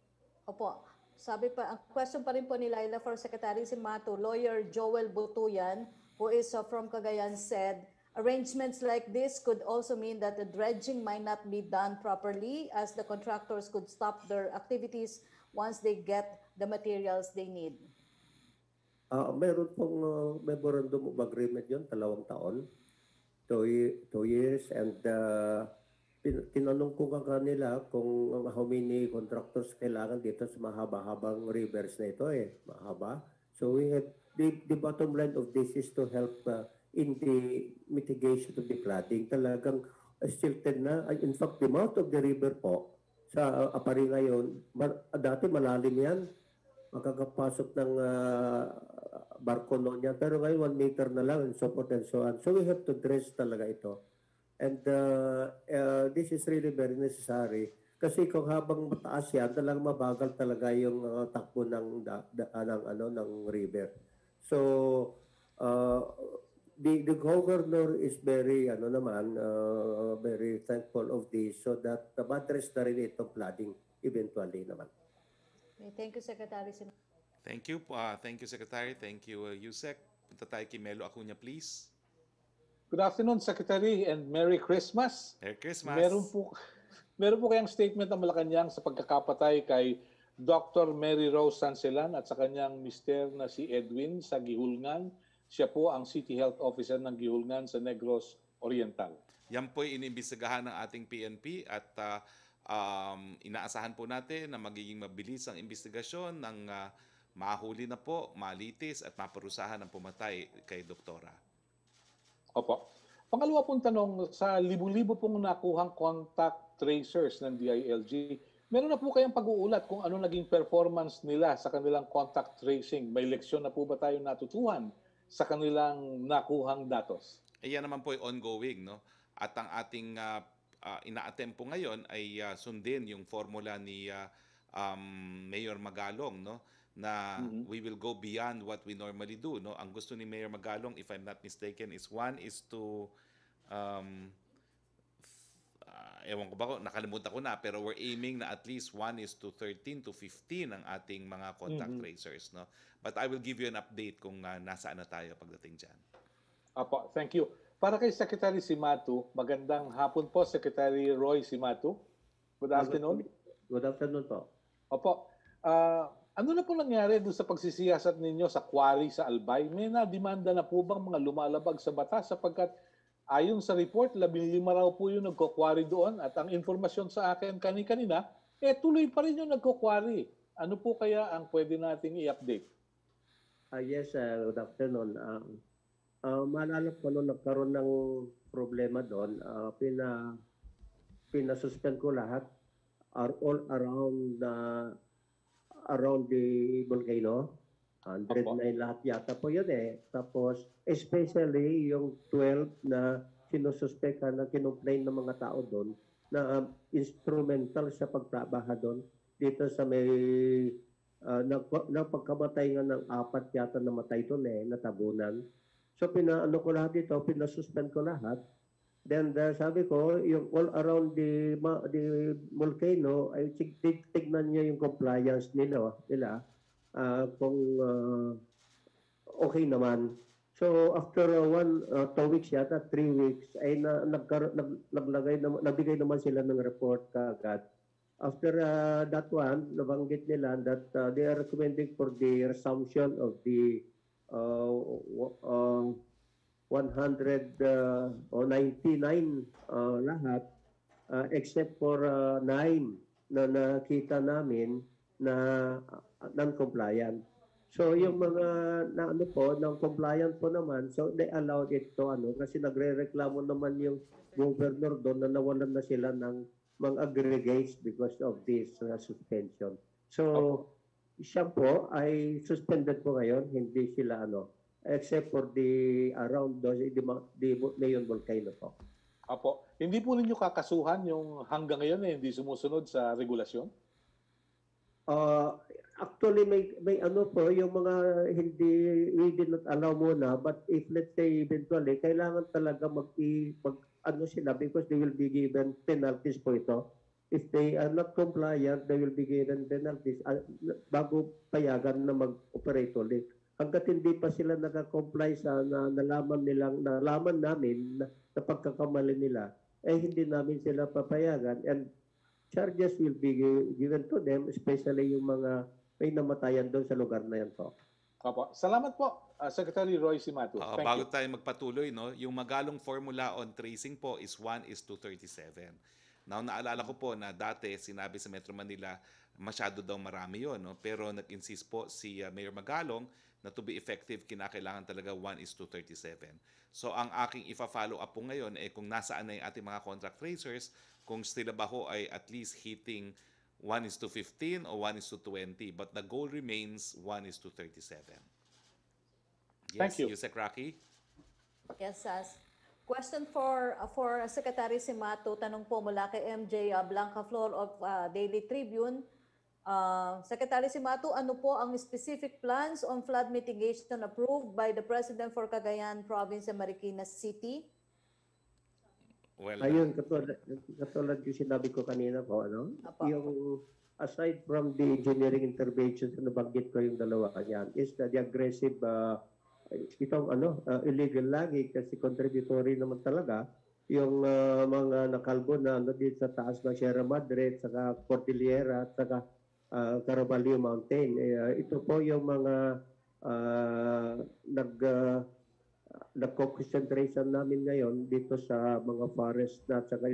Opo. Sabi pa, ang question pa rin po ni Laila for Secretary Cimatu, lawyer Joel Butuyan, who is from Cagayan, said, arrangements like this could also mean that the dredging might not be done properly as the contractors could stop their activities once they get the materials they need. Mayroon pong memorandum of agreement yun, 2 taon. 2 years and tinanong ko kanila kung how many contractors kailangan dito sa mahaba-habang rivers na ito mahaba. So we have the bottom line of this is to help in the mitigation of the flooding. Talagang silted na. In fact, the mouth of the river po sa Apari ngayon, dati malalim yan. Makakapasok ng barko noon yan. Pero ngayon 1 meter na lang and so forth and so on. So we have to dress talaga ito. And this is really very necessary. Kasi kung habang mataas yan, talagang mabagal talaga yung takbo ng river. So the governor is very very thankful of this so that ma-address na rin itong flooding eventually naman. Okay, thank you, Secretary. Thank you, Secretary. Thank you, Yusek. Punta tayo kay Melo Acuña, please. Good afternoon, Secretary, and Merry Christmas. Merry Christmas. Meron po kayang statement ng Malacanang sa pagkakapatay kay Dr. Mary Rose Sanselan at sa kanyang mister na si Edwin sa Gihulngan. Siya po ang City Health Officer ng Gihulngan sa Negros Oriental. Yan po iniimbestigahan ng ating PNP at inaasahan po natin na magiging mabilis ang investigasyon ng mahuli na po, malitis at maparusahan ang pumatay kay Doktora. Opo. Pangalawa pong tanong, sa libu-libo pong nakuhang contact tracers ng DILG, meron na po kayang pag-uulat kung ano naging performance nila sa kanilang contact tracing? May leksyon na po ba tayo natutuhan sa kanilang nakuhang datos? Ayan naman po ay ongoing, no? At ang ating ina-attempt po ngayon ay sundin yung formula ni Mayor Magalong, no? Na we will go beyond what we normally do, no? Ang gusto ni Mayor Magalong, if I'm not mistaken, is 1 is to ewan ko ba, nakalimutan ko na, pero we're aiming na at least 1 is to 13 to 15 ang ating mga contact tracers, no? But I will give you an update kung nasaan na tayo pagdating dyan. Apo, thank you. Para kay Secretary Simatu, magandang hapon po, Secretary Roy Simatu. Good afternoon. Good afternoon po. Opo. Ano na po nangyari doon sa pagsisiyasat ninyo sa quarry sa Albay? May na-demanda na po bang mga lumalabag sa batas sapagkat ayon sa report, 15 raw po yung nagko-quarry doon at ang informasyon sa akin kanina, tuloy pa rin yung nagko-quarry. Ano po kaya ang pwede nating i-update? Yes, good afternoon. Maalala ko nung nagkaroon ng problema doon, pinasuspend ko lahat all around the volcano. 109 lahat yata po yun eh. Tapos, especially yung 12 na sinususpekan na kinumplain ng mga tao doon na instrumental sa pagtrabaha doon dito sa may pagkamatay nga ng 4 yata namatay doon eh, natabunan. So pinaano ko lahat ito, pinasuspend ko lahat. Then sabi ko, yung all around the volcano, ay tignan niya yung compliance nila kung okay naman. So after 2 weeks yata, 3 weeks, ay nagbigay naman sila ng report kaagad. After that one, nabanggit nila that they are recommending for the resumption of the 199 lahat except for 9 na nakita namin na non-compliant. So yung mga non-compliant po naman, so they allowed it to kasi nagrereklamo naman yung governor doon na nawalan na sila ng mga aggregates because of this suspension. So siya po ay suspended po ngayon, hindi sila except for the around the Leon volcano po. Apo, hindi po ninyo kakasuhan yung hanggang ngayon hindi sumusunod sa regulasyon? Actually may po yung mga we did not allow muna, but if let's say eventually kailangan talaga sila because they will be given penalties po ito. If they are not compliant, they will be given penalties bago payagan na mag-operate ulit. Hanggat hindi pa sila naka-comply sa nalaman namin na pagkakamali nila, hindi namin sila papayagan. And charges will be given to them, especially yung mga may namatayan doon sa lugar na yan po. Opo. Salamat po, Secretary Roy Simatu. Bago tayo magpatuloy, no, yung Magalong formula on tracing po is 1 is to 37. Now, naalala ko po na dati sinabi sa Metro Manila masyado daw marami yon, no? Pero nag-insist po si Mayor Magalong na to be effective, kinakailangan talaga 1:37. So ang aking ifa-follow up po ngayon ay kung nasaan na yung ating mga contract tracers, kung sila ba ho ay at least hitting 1:15 o 1:20. But the goal remains 1:37. Yes, Thank you. Yusek Rocky? Yes, question for Secretary Simato, tanong po mula kay MJ Blanca Flor of Daily Tribune. Secretary Simato, ano po ang specific plans on flood mitigation approved by the President for Cagayan Province and Marikina City? Well, Ayun, katulad yung sinabi ko kanina po, ano? Apo. Yung aside from the engineering interventions na nabanggit ko yung dalawa yan, is the aggressive, itong illegal lagi kasi contributory naman talaga yung mga nakalbo na dito sa taas ng Sierra Madre, saka Cordillera, saka Caraballo Mountain. Ito po yung mga nag-concentration namin ngayon dito sa mga forest na saka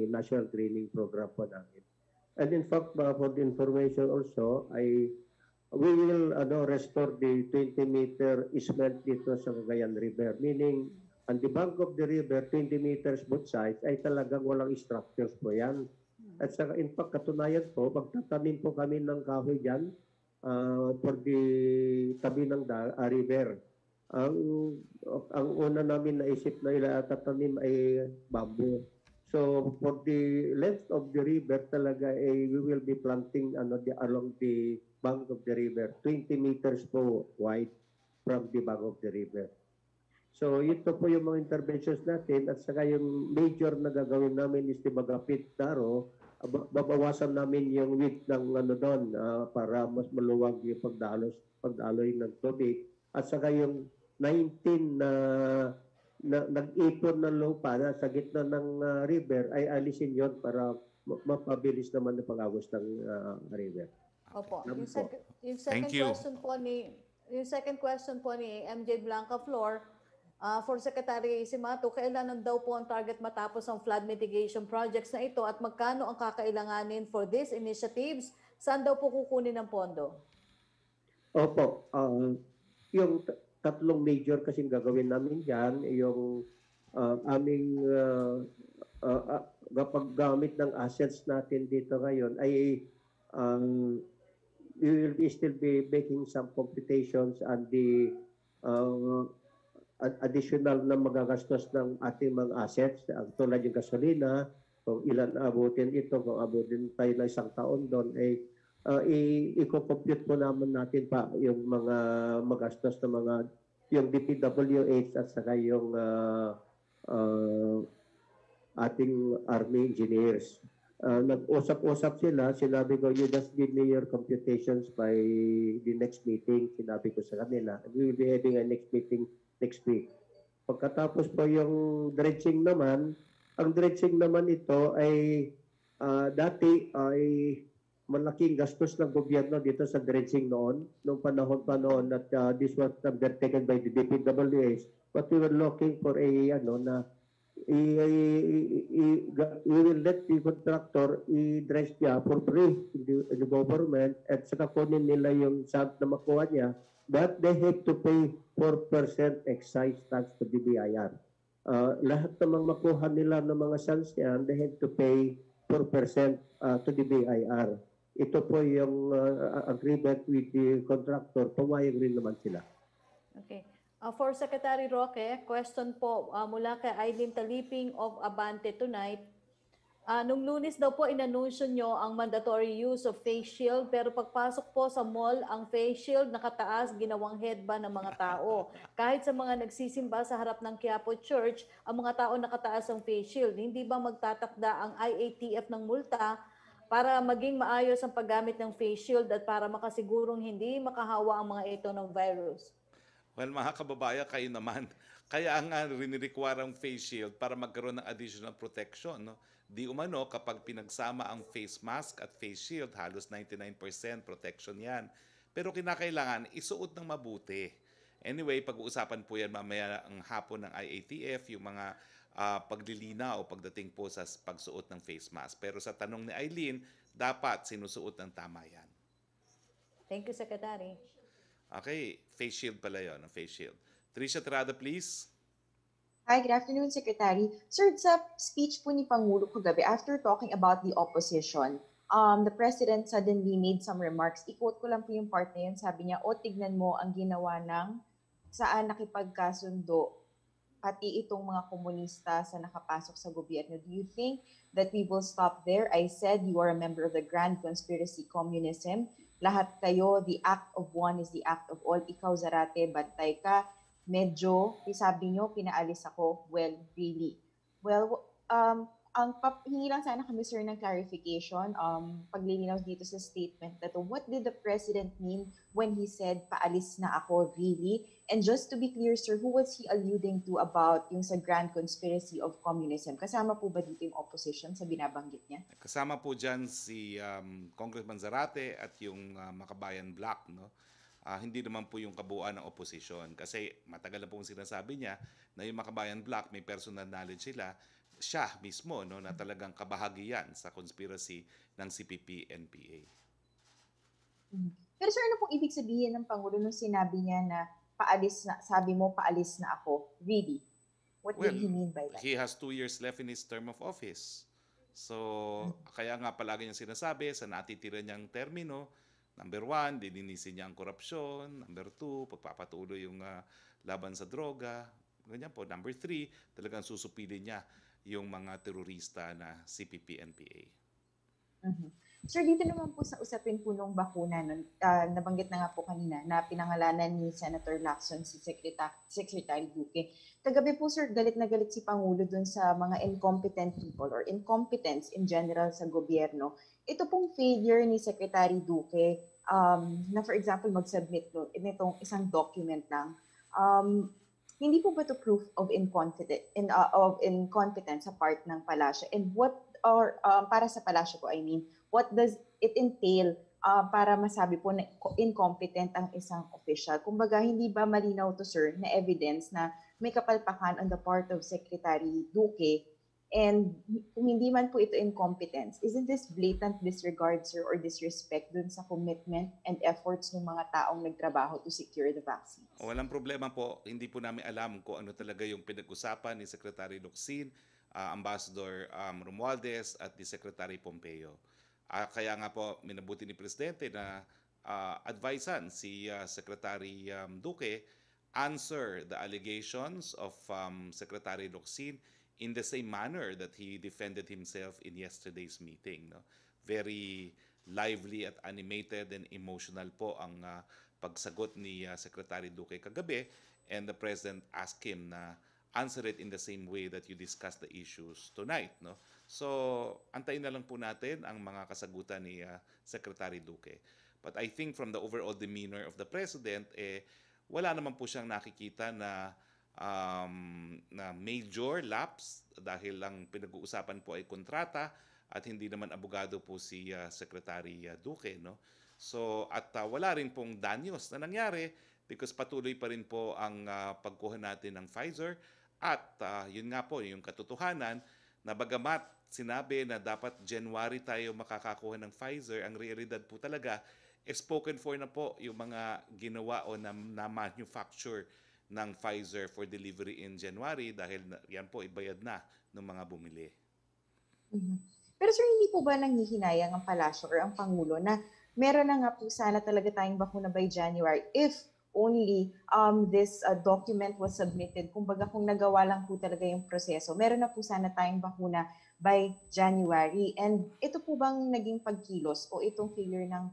National Training Program po namin. And in fact, for the information also, we will restore the 20-meter easement dito sa Cagayan River. Meaning, on the bank of the river, 20 meters both sides, ay talagang walang structures po yan. At saka, in fact, katunayan po, magtatanim po kami ng kahoy dyan for the tabi ng river. Ang una namin naisip na tatanim ay bamboo. So, for the length of the river talaga, we will be planting along the bank of the river, 20 meters po wide from the bank of the river. So, ito po yung mga interventions natin at saka yung major na gagawin namin is the Magapit Daro, babawasan namin yung width ng doon para mas maluwag yung pagdaloy ng tubig. At saka yung 19 na nag-ipon ng lupa na sa gitna ng river ay alisin yon para mapabilis naman ang pag-agos ng river. Opo. Ano Yung, po? yung second Thank you. question po ni MJ Blanca Flor, for Secretary Simato, kailan daw po ang target matapos ang flood mitigation projects na ito at magkano ang kakailanganin for these initiatives? Saan daw po kukunin ang pondo? Opo. Yung tatlong major kasing gagawin namin dyan, yung aming paggamit ng assets natin dito ngayon ay we will still be making some computations and the additional na magagastos ng ating mga assets, tulad yung gasolina, kung ilan abutin ito, kung abutin tayo na isang taon doon, ay i-compute po naman natin pa yung mga magastos na mga, yung DPWH at saka yung ating Army engineers. Nag-usap-usap sila, sinabi ko, you just give me your computations by the next meeting, sinabi ko sa kanila. We will be having a next meeting next week. Pagkatapos po yung dredging naman, ang dredging naman ito ay dati ay malaking gastos ng gobyerno dito sa dredging noon panahon at this was undertaken by the DPWH, but we were looking for we will let the contractor i-dredge niya for free in the government at saka kunin nila yung sand na makuha niya, but they have to pay 4% excise tax to the BIR. Lahat namang makuha nila ng mga sands niyan, they have to pay 4% to the BIR. Ito po yung agreement with the contractor, pumayag rin naman sila. Okay. For Secretary Roque, question po mula kay Eileen Taliping of Abante Tonight. Nung Lunes daw po inanunsyo nyo ang mandatory use of face shield, pero pagpasok po sa mall, ang face shield nakataas, ginawang headband ng mga tao. Kahit sa mga nagsisimba sa harap ng Quiapo Church, ang mga tao nakataas ang face shield. Hindi ba magtatakda ang IATF ng multa para maging maayos ang paggamit ng face shield at para makasigurong hindi makahawa ang mga ito ng virus? Well, mga kababayan, kayo naman. Kaya nga rin-require ang face shield para magkaroon ng additional protection. No? Di umano, kapag pinagsama ang face mask at face shield, halos 99% protection yan. Pero kinakailangan isuot ng mabuti. Anyway, pag-uusapan po yan mamaya ang hapon ng IATF, yung mga paglilinaw pagdating po sa pagsuot ng face mask. Pero sa tanong ni Eileen, dapat sinusuot ng tama yan. Thank you, Secretary. Okay, face shield pala yun, face shield. Tricia Terrada, please. Hi, good afternoon, Secretary. Sir, sa speech po ni Pangulo kagabi, after talking about the opposition, the President suddenly made some remarks. I-quote ko lang po yung part na yun. Sabi niya, o tignan mo ang ginawa ng saan nakipagkasundo pati itong mga komunista sa nakapasok sa gobyerno. Do you think that we will stop there? I said you are a member of the grand conspiracy communism. Lahat kayo, the act of one is the act of all. Ikaw, Zarate, bantay ka. Medyo, sabi nyo, pinaalis ako. Well, really. Well, hingi lang sana kami, sir, ng clarification, paglilinaw dito sa statement na to. What did the President mean when he said, paalis na ako, really? And just to be clear, sir, who was he alluding to about yung sa grand conspiracy of communism? Kasama po ba dito yung opposition sa binabanggit niya? Kasama po dyan si Congressman Zarate at yung Makabayan Black, no? Hindi naman po yung kabuuan ng opposition. Kasi matagal na po sinasabi niya na yung Makabayan Black, may personal knowledge sila, siya mismo, no, na talagang kabahagian sa conspiracy ng CPP-NPA. Pero sir, ano pong ibig sabihin ng Pangulo nung sinabi niya na paalis na, sabi mo paalis na ako? Really? What did he mean by that? He has 2 years left in his term of office. So, kaya nga palagi niyang sinasabi sa natitira niyang termino, number 1, dininisin niya ang korupsyon. Number 2, pagpapatuloy yung laban sa droga. Ganyan po. Number 3, talagang susupilin niya yung mga terorista na CPP-NPA. Sir, dito naman po sa usapin po nung bakuna, nabanggit na nga po kanina na pinangalanan ni Senator Lacson si Secretary Duque. Kagabi po, sir, galit na galit si Pangulo dun sa mga incompetent people or incompetence in general sa gobyerno. Ito pong failure ni Secretary Duque na for example mag-submit nitong isang document lang, hindi po ba ito proof of incompetence sa part ng palasyo? And para sa palasyo po, I mean, what does it entail para masabi po na incompetent ang isang official? Kumbaga, hindi ba malinaw to, sir, na evidence na may kapalpakan on the part of Secretary Duque? And kung hindi man po ito incompetence, isn't this blatant disregard, sir, or disrespect dun sa commitment and efforts ng mga taong nagtrabaho to secure the vaccines? Walang problema po. Hindi po namin alam kung ano talaga yung pinag-usapan ni Secretary Locsin, Ambassador Romualdez at ni Secretary Pompeo. Kaya nga po minabuti ni Presidente na advisean si Secretary Duque answer the allegations of Secretary Locsin in the same manner that he defended himself in yesterday's meeting. No? Very lively at animated and emotional po ang pagsagot ni Secretary Duque kagabi, and the President asked him na answer it in the same way that you discussed the issues tonight. No? So, antayin na lang po natin ang mga kasagutan ni Secretary Duque. But I think from the overall demeanor of the President, wala naman po siyang nakikita na major lapse dahil lang pinag-uusapan po ay kontrata at hindi naman abogado po si Secretary Duque, no? So at wala rin pong danyos na nangyari because patuloy pa rin po ang pagkuha natin ng Pfizer at yun nga po yung katotohanan na bagamat sinabi na dapat January tayo makakakuha ng Pfizer, ang realidad po talaga spoken for na po yung mga ginawa o na manufacture ng Pfizer for delivery in January dahil yan po ibayad na ng mga bumili. Pero sir, hindi po ba nanghihinayang ang palasyo or ang Pangulo na meron na nga po sana talaga tayong bakuna by January if only this document was submitted? Kumbaga kung nagawa lang po talaga yung proseso, meron na po sana tayong bakuna by January. And ito po bang naging pagkilos o itong failure ng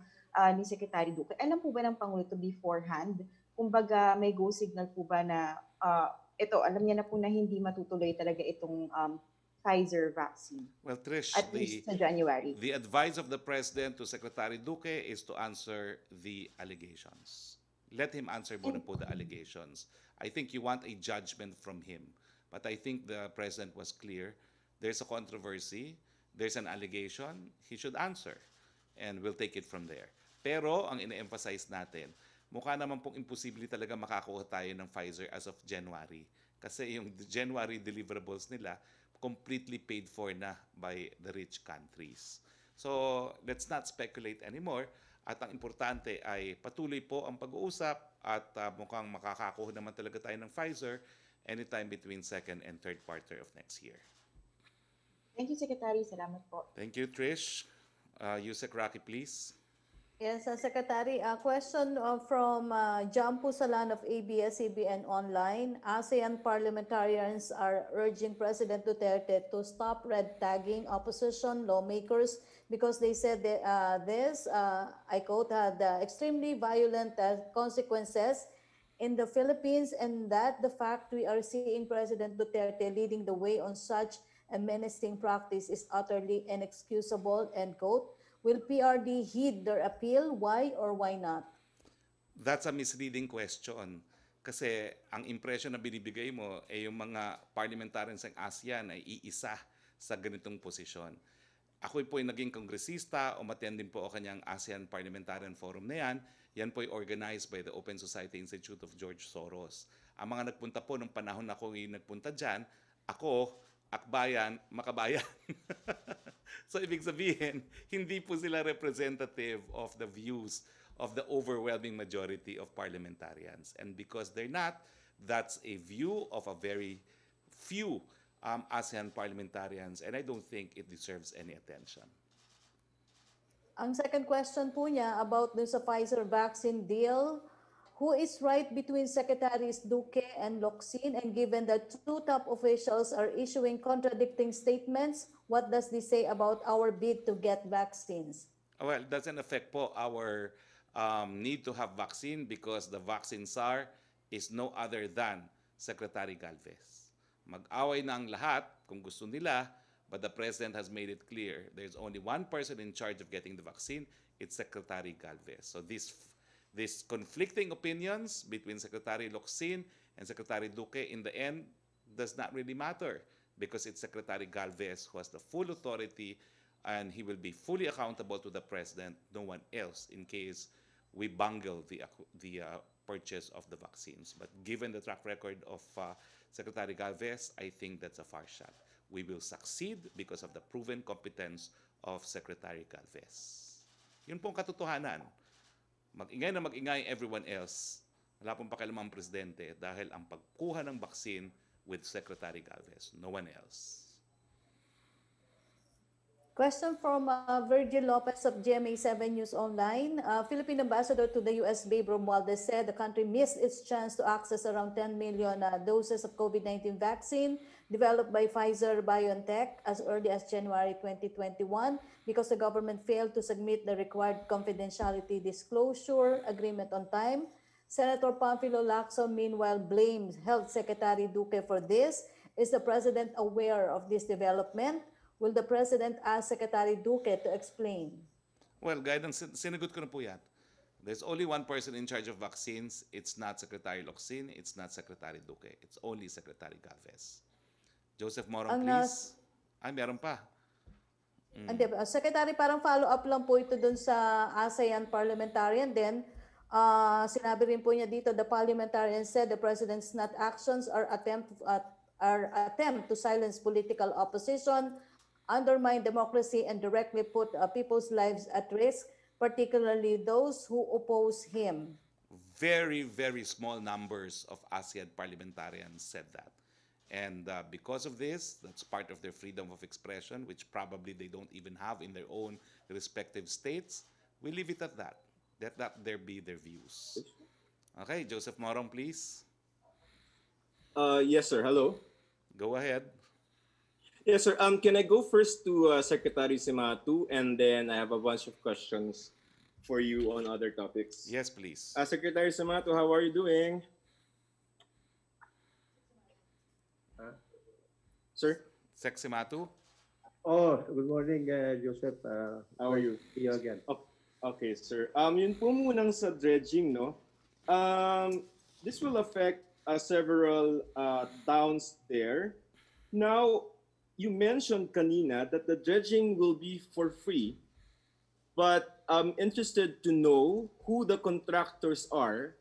ni Secretary Duque? Alam po ba ng Pangulo to beforehand? Kumbaga, may go signal po ba na alam niya na po na hindi matutuloy talaga itong Pfizer vaccine? Well, Trish, at least sa January. The advice of the President to Secretary Duque is to answer the allegations. Let him answer muna po the allegations. I think you want a judgment from him. But I think the President was clear. There's a controversy. There's an allegation. He should answer. And we'll take it from there. Pero, ang ina-emphasize natin, mukha naman pong imposible talaga makakuha tayo ng Pfizer as of January. Kasi yung January deliverables nila completely paid for na by the rich countries. So, let's not speculate anymore. At ang importante ay patuloy po ang pag-uusap at mukhang makakakuha naman talaga tayo ng Pfizer anytime between second and third quarter of next year. Thank you, Secretary. Salamat po. Thank you, Trish. Yusek Rocky, please. Yes, Secretary, a question from John Pusalan of ABS-CBN Online. ASEAN parliamentarians are urging President Duterte to stop red tagging opposition lawmakers because they said that, I quote, had extremely violent consequences in the Philippines, and that the fact we are seeing President Duterte leading the way on such a menacing practice is utterly inexcusable, end quote. Will PRD heed their appeal? Why or why not? That's a misleading question. Kasi ang impression na binibigay mo ay yung mga parliamentarians ng ASEAN ay iisa sa ganitong posisyon. Ako po ay naging kongresista, umattend din po ako kanyang ASEAN Parliamentarian Forum na yan. Yan po ay organized by the Open Society Institute of George Soros. Ang mga nagpunta po nung panahon na ako yung nagpunta dyan, ako, akbayan, makabayan. So ibig sabihin, hindi po sila representative of the views of the overwhelming majority of parliamentarians. And because they're not, that's a view of a very few ASEAN parliamentarians, and I don't think it deserves any attention. Ang second question po niya about dun sa Pfizer vaccine deal, who is right between Secretaries Duque and Locsin? And given that two top officials are issuing contradicting statements, what does this say about our bid to get vaccines? Well, it doesn't affect po our need to have vaccine because the vaccine czar is no other than Secretary Galvez. Mag-away na ang lahat kung gusto nila, but the President has made it clear there's only one person in charge of getting the vaccine, it's Secretary Galvez. So these conflicting opinions between Secretary Locsin and Secretary Duque in the end does not really matter because it's Secretary Galvez who has the full authority and he will be fully accountable to the President, no one else, in case we bungle the purchase of the vaccines. But given the track record of Secretary Galvez, I think that's a far shot. We will succeed because of the proven competence of Secretary Galvez. Yun pong katotohanan. Mag-ingay na mag-ingay everyone else. Wala pong pakialam ang presidente dahil ang pagkuha ng vaccine with Secretary Galvez, no one else. Question from Virgil Lopez of GMA7 News Online. Philippine ambassador to the US, Babe Romualdez, said the country missed its chance to access around 10 million doses of COVID-19 vaccine developed by Pfizer-BioNTech as early as January 2021 because the government failed to submit the required confidentiality disclosure agreement on time. Senator Panfilo Lacson, meanwhile, blames Health Secretary Duque for this. Is the President aware of this development? Will the President ask Secretary Duque to explain? Well, guidance, sinagot ko na po yan. There's only one person in charge of vaccines. It's not Secretary Locsin. It's not Secretary Duque. It's only Secretary Galvez. Joseph Morong, please. Ay, meron pa. Hindi, Secretary, parang follow-up lang po ito dun sa ASEAN parliamentarian. Then, sinabi rin po niya dito, the parliamentarian said the President's not actions are attempt to silence political opposition, undermine democracy, and directly put people's lives at risk, particularly those who oppose him. Very, very small numbers of ASEAN parliamentarians said that. And because of this, that's part of their freedom of expression, which probably they don't even have in their own respective states. We leave it at that. Let that there be their views. Okay, Joseph Morong, please. Yes, sir. Hello. Go ahead. Yes, sir. Can I go first to Secretary Simatu, and then I have a bunch of questions for you on other topics. Yes, please. Secretary Simatu, how are you doing? Sir? Sec Simatu? Oh, good morning, Joseph. How are you? See you again. Okay, sir. Yun po munang sa dredging, no? This will affect several towns there. Now, you mentioned kanina that the dredging will be for free, but I'm interested to know who the contractors are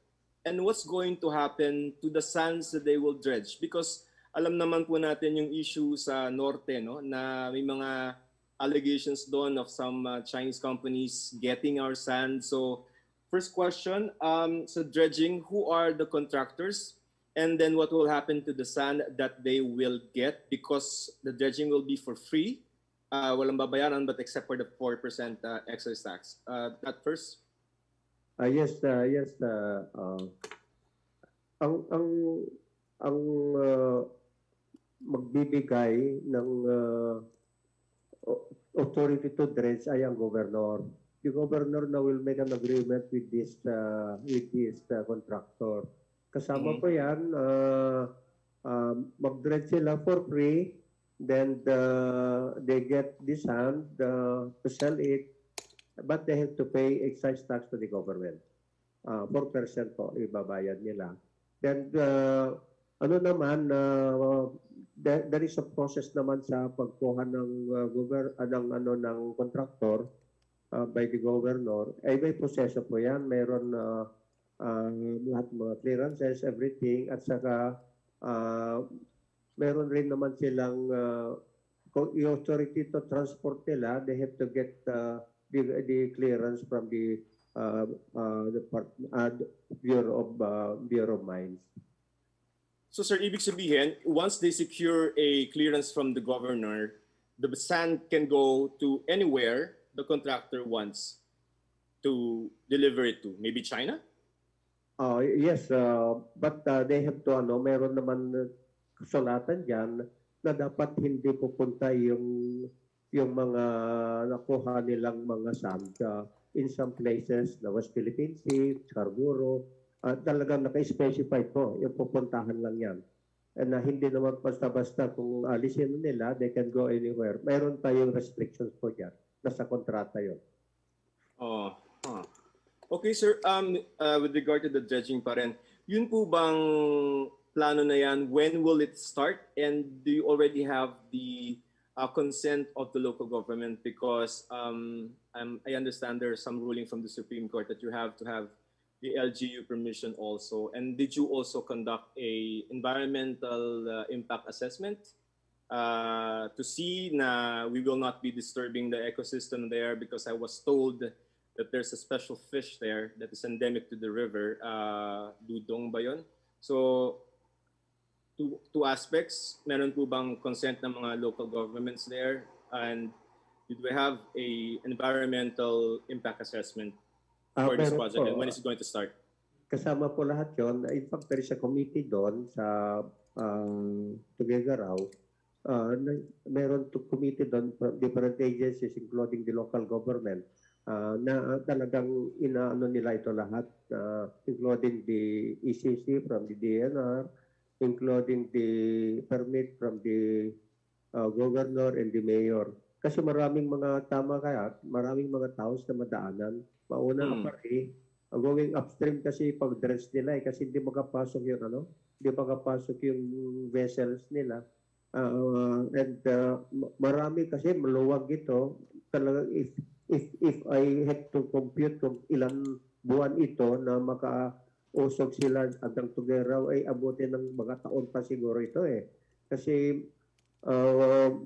and what's going to happen to the sands that they will dredge. Because alam naman po natin yung issue sa norte, no, na may mga allegations doon of some Chinese companies getting our sand. So first question, so dredging, who are the contractors? And then what will happen to the sand that they will get because the dredging will be for free? Walang babayaran but except for the 4% excise tax. That first? Yes, yes. Ang magbibigay ng authority to dredge ay ang governor. The governor na will make an agreement with this contractor. Kasama po yan, mag-dredge sila for free, then they get this sand to sell it, but they have to pay excise tax to the government. 4% po ibabayad nila. Then ano naman, there is a process naman sa pagkuha ng ng contractor by the governor. Ay may proseso po yan. Mayroon lahat ng mga clearances, everything, at saka meron rin naman silang yung authority to transport nila, they have to get the clearance from the Bureau of Mines. So sir, ibig sabihin, once they secure a clearance from the governor, the sand can go to anywhere the contractor wants to deliver it to. Maybe China? Yes, but they have to, meron naman kasulatan dyan na dapat hindi pupunta yung mga nakuha nilang mga sand in some places, na West Philippine Sea, Scarborough, talagang naka-specify po, yung pupuntahan lang yan. And hindi naman basta-basta kung alisin nila, they can go anywhere. Mayroon tayong restrictions po dyan. Nasa kontrata yun. Okay, sir. With regard to the dredging pa rin, yun po bang plano na yan? When will it start? And do you already have the consent of the local government? Because I understand there's some ruling from the Supreme Court that you have to have the LGU permission also. And did you also conduct a environmental impact assessment to see na we will not be disturbing the ecosystem there? Because I was told that there's a special fish there that is endemic to the river, Dudong ba yun? So, two aspects. Meron po bang consent ng mga local governments there? And did we have a environmental impact assessment for this project? And when is it going to start? Kasama po lahat yon. In fact, there is a committee doon sa Tuguegarao. Meron to committee doon from different agencies including the local government na talagang inaano nila ito lahat, including the ECC from the DNR, including the permit from the governor and the mayor. Kasi maraming mga maraming mga towns na madaanan. Mauna going upstream kasi pag-dredge nila kasi hindi makapasok yung vessels nila. And marami kasi maluwag ito. Talagang if I had to compute kung ilang buwan ito na makausog sila hanggang Tuguegarao ay abutin ng mga taon pa siguro ito eh. Kasi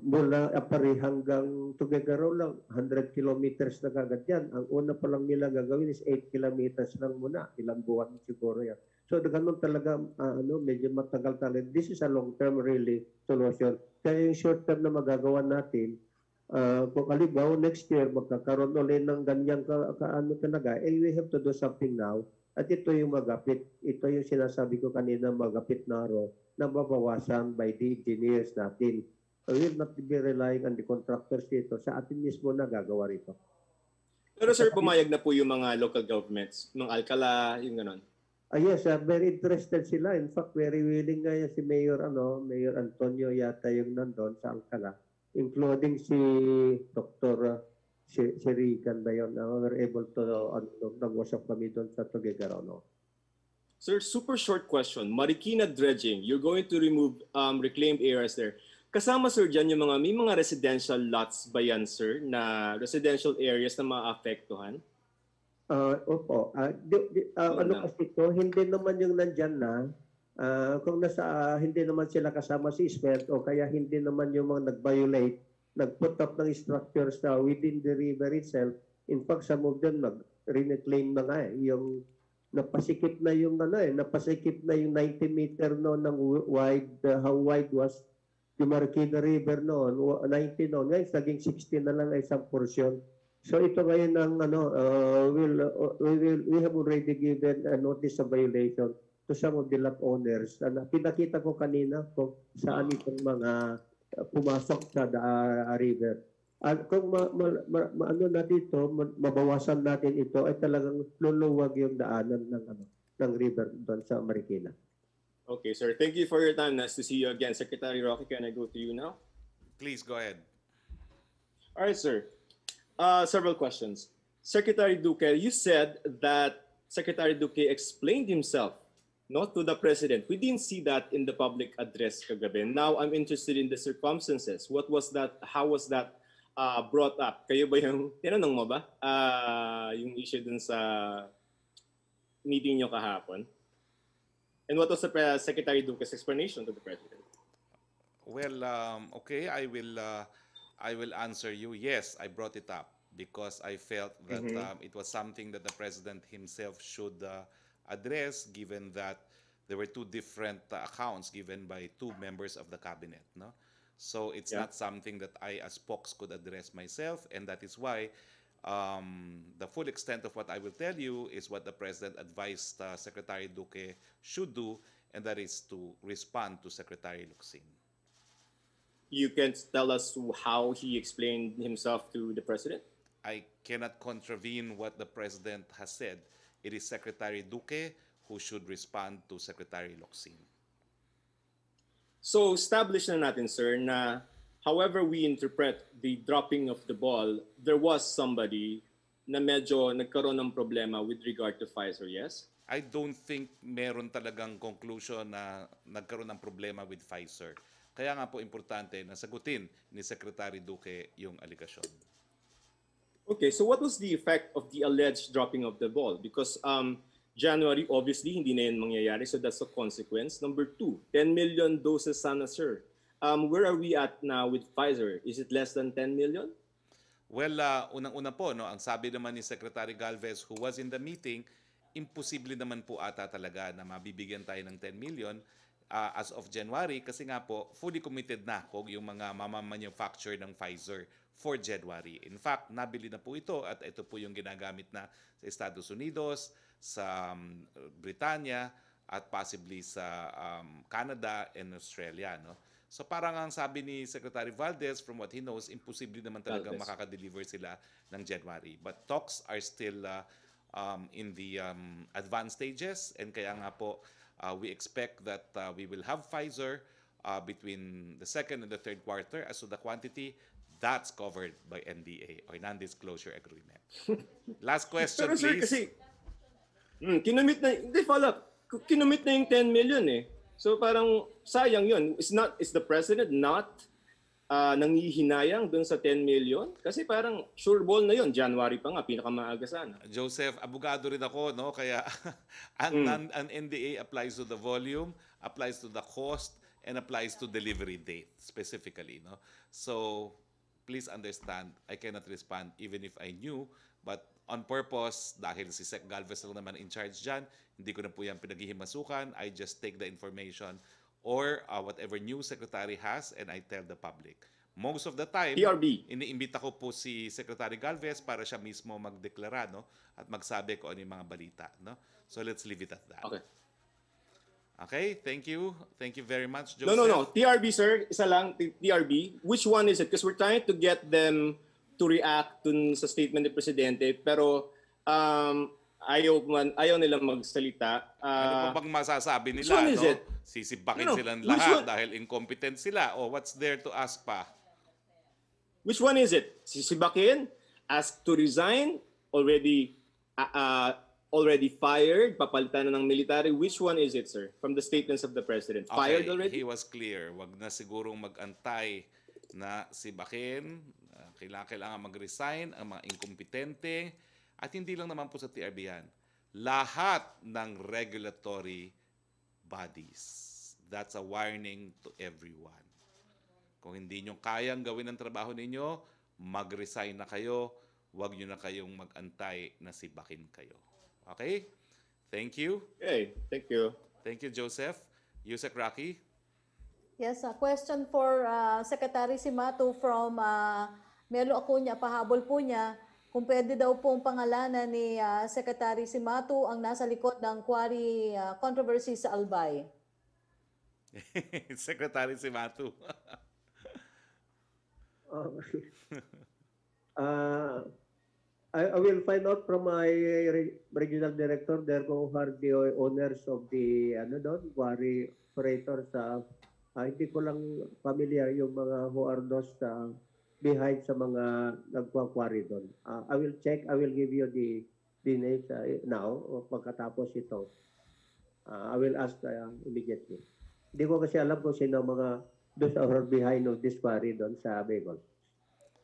mula Apari hanggang Tuguegarao lang, 100 kilometers na kagad yan. Ang una pa lang nila gagawin is 8 kilometers lang muna. Ilang buwan siguro yan. So ganun talaga, medyo matagal talaga. This is a long-term really solution. Kaya yung short-term na magagawa natin, kung kalibaw next year magkakaroon ulit ng ganyang talaga, we have to do something now. At ito yung magapit. Ito yung sinasabi ko kanina, magapit na na mabawasan by the engineers natin. So we will not be relying on the contractors dito. Sa atin mismo na gagawa rito. Pero sir, pumayag na po yung mga local governments, ng Alcala, yung ganon. Yes, very interested sila. In fact, very willing nga si Mayor Antonio yata yung nandun sa Alcala, including si Dr. Rican ba yun? We're able to nag-usap kami doon sa Tuguegarao. Sir, super short question. Marikina dredging, you're going to remove reclaimed areas there. Kasama sir dyan yung may mga residential lots ba yan sir, na residential areas na maapektuhan? Opo. Kasi ito, hindi naman yung nandyan na, kung hindi naman sila kasama si Ismet o kaya hindi naman yung mga nag-violate nag-put up ng structures na within the river itself. In fact, some of them nag-reclaim na nga yung napasikip na yung napasikip na yung 90 meter no ng wide, how wide was yung Marikina River noon, 90 noon, ngayon naging 60 na lang ay isang portion. So ito ngayon ang we have already given a notice of violation to some of the lot owners. Pinakita ko kanina kung saan itong mga pumasok sa river. At kung ano na dito, mabawasan natin ito, ay talagang luluwag yung daanan ng river doon sa Marikina. Okay, sir. Thank you for your time. Nice to see you again. Secretary Roque, can I go to you now? Please go ahead. All right, sir. Several questions. Secretary Duque, you said that Secretary Duque explained himself to the president. We didn't see that in the public address kagabi. Now, I'm interested in the circumstances. What was that? How was that brought up? Kayo ba yung, tinanong mo ba? Yung issue dun sa meeting nyo kahapon? And what was the Secretary Duque's explanation to the president? Well, okay, I will answer you. Yes, I brought it up because I felt that it was something that the president himself should address, given that there were two different accounts given by two members of the cabinet. No, so it's not something that I, as Pox, could address myself, and that is why the full extent of what I will tell you is what the president advised Secretary Duque should do, and that is to respond to Secretary Locsin. You can tell us how he explained himself to the president? I cannot contravene what the president has said. It is Secretary Duque who should respond to Secretary Locsin. So, establish na natin, sir, na however we interpret the dropping of the ball, there was somebody na medyo nagkaroon ng problema with regard to Pfizer, yes? I don't think meron talagang conclusion na nagkaroon ng problema with Pfizer. Kaya nga po importante na sagutin ni Secretary Duque yung aligasyon. Okay, so what was the effect of the alleged dropping of the ball? Because January, obviously, hindi na yun mangyayari, so that's a consequence. Number two, 10 million doses sana, sir. Where are we at now with Pfizer? Is it less than 10 million? Well, unang-una po, no, ang sabi naman ni Secretary Galvez, who was in the meeting, imposible naman po ata talaga na mabibigyan tayo ng 10 million as of January, kasi nga po, fully committed na yung mga mamamanufacture ng Pfizer for January. In fact, nabili na po ito at ito po yung ginagamit na sa Estados Unidos, sa Britanya, at possibly sa Canada and Australia. No? So parang ang sabi ni Secretary Valdez, from what he knows, imposible naman talaga makaka-deliver sila ng January. But talks are still in the advanced stages, and kaya nga po we expect that we will have Pfizer between the second and the third quarter. As to the quantity, that's covered by NDA or non-disclosure agreement. Last question, Pero sir, please. kasi kinumit na, hindi follow up, kinumit na yung 10 million eh. So parang sayang yun. Is the president not nangihinayang dun sa 10 million? Kasi parang sure ball na yun. January pa nga, pinakamaaga sana. Joseph, abogado rin ako, no? Kaya ang NDA applies to the volume, applies to the cost, and applies to delivery date specifically, no? So please understand, I cannot respond even if I knew, but on purpose, dahil si Sec Galvez lang naman in charge dyan, hindi ko na po yan pinaghihimasukan. I just take the information or whatever new secretary has and I tell the public. Most of the time, TRB. iniimbita ko po si Secretary Galvez para siya mismo magdeklara, no? At magsabi kung ano yung mga balita. No? So let's leave it at that. Okay. Okay, thank you. Thank you very much, Joseph. No. TRB, sir. Isa lang, TRB. Which one is it? Because we're trying to get them to react dun sa statement ni Presidente. Pero ayaw nilang magsalita. Ano po bang masasabi nila? Which one is no? it? Sisibakin No, silang which lahat one? dahil incompetent sila. O what's there to ask pa? Which one is it? Sisibakin? Ask to resign? Already fired? Papalitan na ng military? Which one is it, sir? From the statements of the President. Fired already? He was clear. Wag na sigurong mag-antay na sibakin. Kailangan mag-resign ang mga inkompetente. At hindi lang naman po sa TRB yan. Lahat ng regulatory bodies. That's a warning to everyone. Kung hindi nyo kayang gawin ang trabaho ninyo, mag-resign na kayo. Huwag nyo na kayong mag-antay na sibakin kayo. Okay? Thank you. Okay, thank you. Thank you, Joseph. Yusek Rocky. Yes, a question for Secretary Simato from Melo Acuña. Pahabol po niya kung pwede daw pong pangalanan ni Secretary Simato ang nasa likod ng quarry controversy sa Albay. Secretary Simatu. I will find out from my regional director there kung are the owners of the quarry operator sa hindi ko lang familiar yung mga who are those behind sa mga nagwa-quarry doon. I will check, I will give you the names now pagkatapos ito. I will ask immediately. Hindi ko kasi alam kung sino mga those are behind of this quarry doon sa Bicol.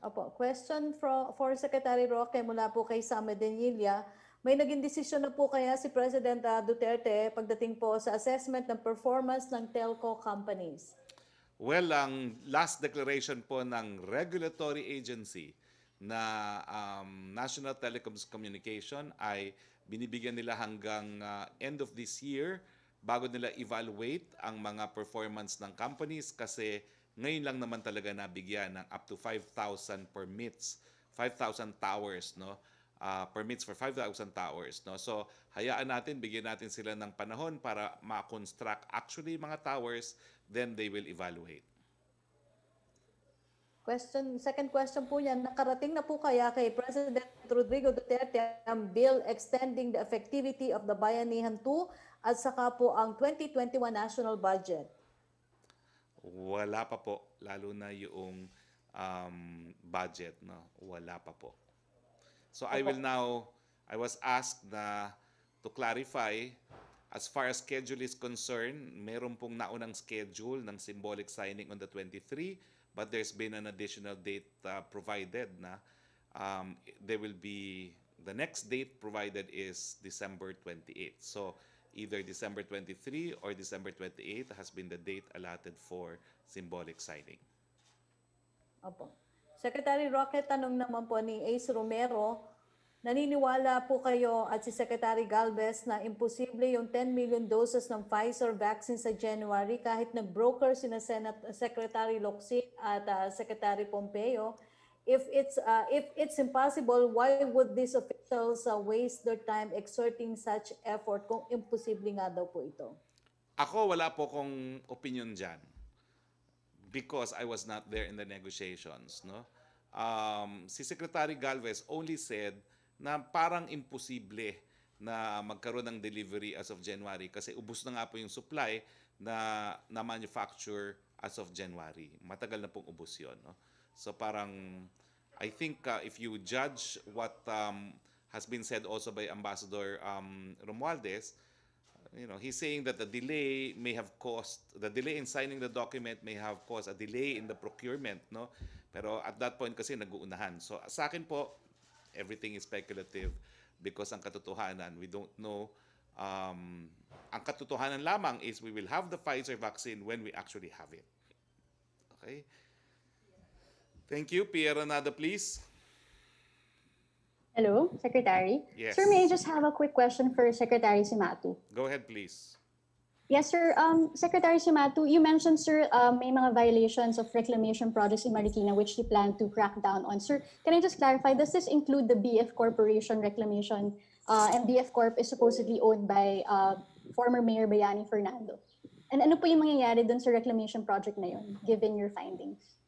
Opo, question for Secretary Roque mula po kay Sam Medinilla. May naging desisyon na po kaya si President Duterte pagdating po sa assessment ng performance ng telco companies? Well, ang last declaration po ng regulatory agency na National Telecoms Communication ay binibigyan nila hanggang end of this year bago nila evaluate ang mga performance ng companies kasi ngayon lang naman talaga nabigyan ng up to 5,000 permits, 5,000 towers, no? Permits for 5,000 towers, no? So, hayaan natin, bigyan natin sila ng panahon para ma-construct actually mga towers, then they will evaluate. Second question po niya, nakarating na po kaya kay President Rodrigo Duterte ang bill extending the effectivity of the Bayanihan 2 at saka po ang 2021 national budget? Wala pa po, lalo na yung budget, no? Wala pa po. So I was asked to clarify, as far as schedule is concerned, meron pong naunang schedule ng symbolic signing on the 23, but there's been an additional date provided na there will be, the next date provided is December 28. So either December 23 or December 28 has been the date allotted for symbolic signing. Opo. Secretary Roque, tanong naman po ni Ace Romero, naniniwala po kayo at si Secretary Galvez na imposible yung 10 million doses ng Pfizer vaccine sa January kahit nag-broker sina Secretary Locsin at Secretary Pompeo? If it's impossible, why would these officials waste their time exerting such effort kung imposible nga daw po ito? Ako wala po kong opinion dyan because I was not there in the negotiations, no? Si Secretary Galvez only said na parang imposible na magkaroon ng delivery as of January kasi ubos na nga po yung supply na manufacture as of January. Matagal na pong ubos yun, no? So parang, I think if you judge what has been said also by Ambassador Romualdez, he's saying that the delay in signing the document may have caused a delay in the procurement, no? Pero at that point kasi nag-uunahan. So sa akin po, everything is speculative because ang katotohanan, we don't know. Ang katotohanan lamang is we will have the Pfizer vaccine when we actually have it. Okay? Thank you. Pierre Nada, please. Hello, Secretary. Yes. Sir, may I just have a quick question for Secretary Simatu? Go ahead, please. Yes, sir. Secretary Simatu, you mentioned, sir, may mga violations of reclamation projects in Marikina which you plan to crack down on. Sir, can I just clarify, does this include the BF Corporation reclamation? And BF Corp is supposedly owned by former Mayor Bayani Fernando. And ano po yung mangyayari dun sa reclamation project na yun, given your findings?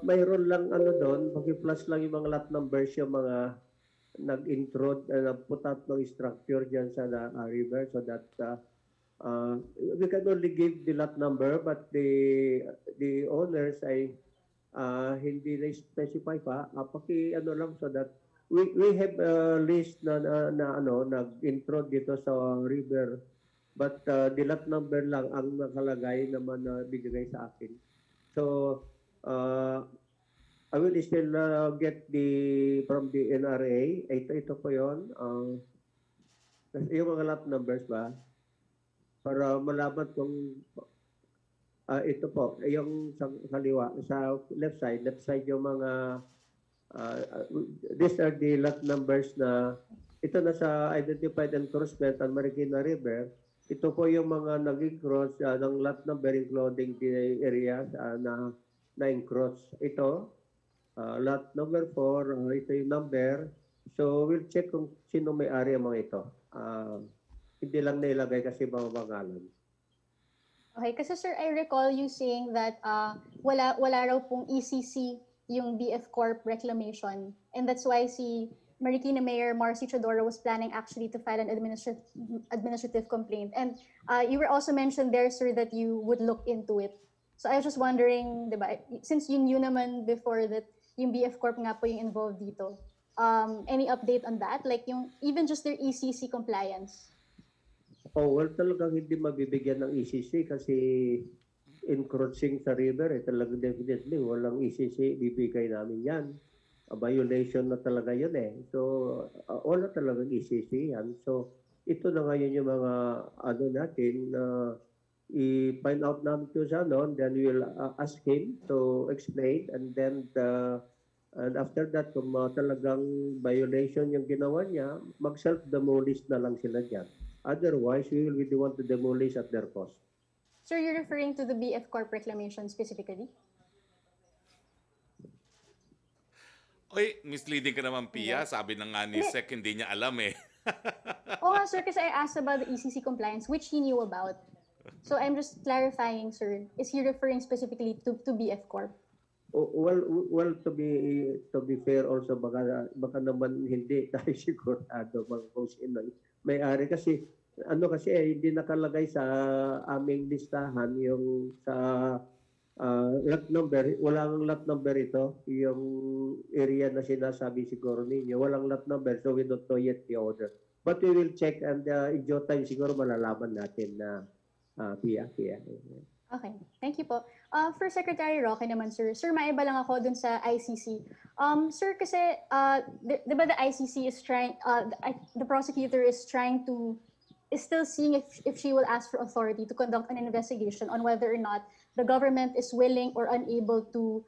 Mayroon lang doon, paki-plus lang yung mga lot numbers, yung mga nag-intro, put out ng structure dyan sa river so that we can only give the lot number but the owners ay hindi na-specify pa. Lang so that we have a list na nag-intro dito sa river but the lot number lang ang nakalagay naman na bigay sa akin. So, I will still get from the NRA. Ito po yun. Yung mga lot numbers ba? Para malaman kung Ito po, yung sa kaliwa, sa left side yung mga, uh, uh, these are the lot numbers na, ito na sa identified encroachment on Marikina River. Ito po yung mga naging cross ng lot number including the areas na na-encroach. Ito, lot number 4, ito yung number. So we'll check kung sino may area mga ito. Hindi lang nailagay kasi mga pangalan. Okay, kasi sir, I recall you saying that wala raw pong ECC yung BF Corp reclamation, and that's why si Marikina Mayor Marcy Chodoro was planning actually to file an administrative complaint. And you were also mentioned there, sir, that you would look into it. So I was just wondering, diba, since you knew naman before that yung BF Corp nga po yung involved dito, any update on that? Like yung even just their ECC compliance? Oh, well, talagang hindi mabibigyan ng ECC kasi encroaching sa river, talagang definitely walang ECC, bibigay namin yan. A violation na talaga yun eh. So, wala talagang ECC yan. So, ito na ngayon yung mga ano natin i-find out namin to siya noon, then we'll ask him to explain, and then and after that, kung talagang violation yung ginawa niya, mag-self-demolish na lang sila dyan. Otherwise, we will be the one to demolish at their cost. Sir, you're referring to the BF Corp reclamation specifically? Oy, misleading ka naman, Pia. Sabi na nga ni Sec, hindi niya alam eh. Oh, sir, because I asked about the ECC compliance, which he knew about. So I'm just clarifying, sir. Is he referring specifically to BF Corp? Well, to be fair also, baka naman hindi tayo sigurado kung sino may-ari kasi hindi nakalagay sa aming listahan yung sa lot number. Walang lot number ito, yung area na sinasabi siguro ninyo. Walang lot number, so we don't know yet the order. But we will check, and in due time siguro malalaman natin na Pia. Okay, thank you po. For Secretary Roque naman, sir. Sir, maiba lang ako dun sa ICC. Sir, kasi, di ba the ICC is trying, the prosecutor is still seeing if she will ask for authority to conduct an investigation on whether or not the government is willing or unable to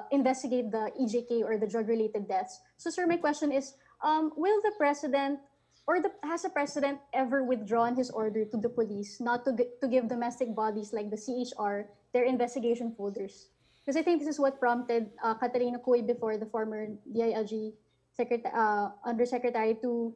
investigate the EJK or the drug-related deaths. So, sir, my question is, will the president has the president ever withdrawn his order to the police not to give domestic bodies like the CHR their investigation folders? Because I think this is what prompted Catalina Coy before, the former DILG undersecretary, to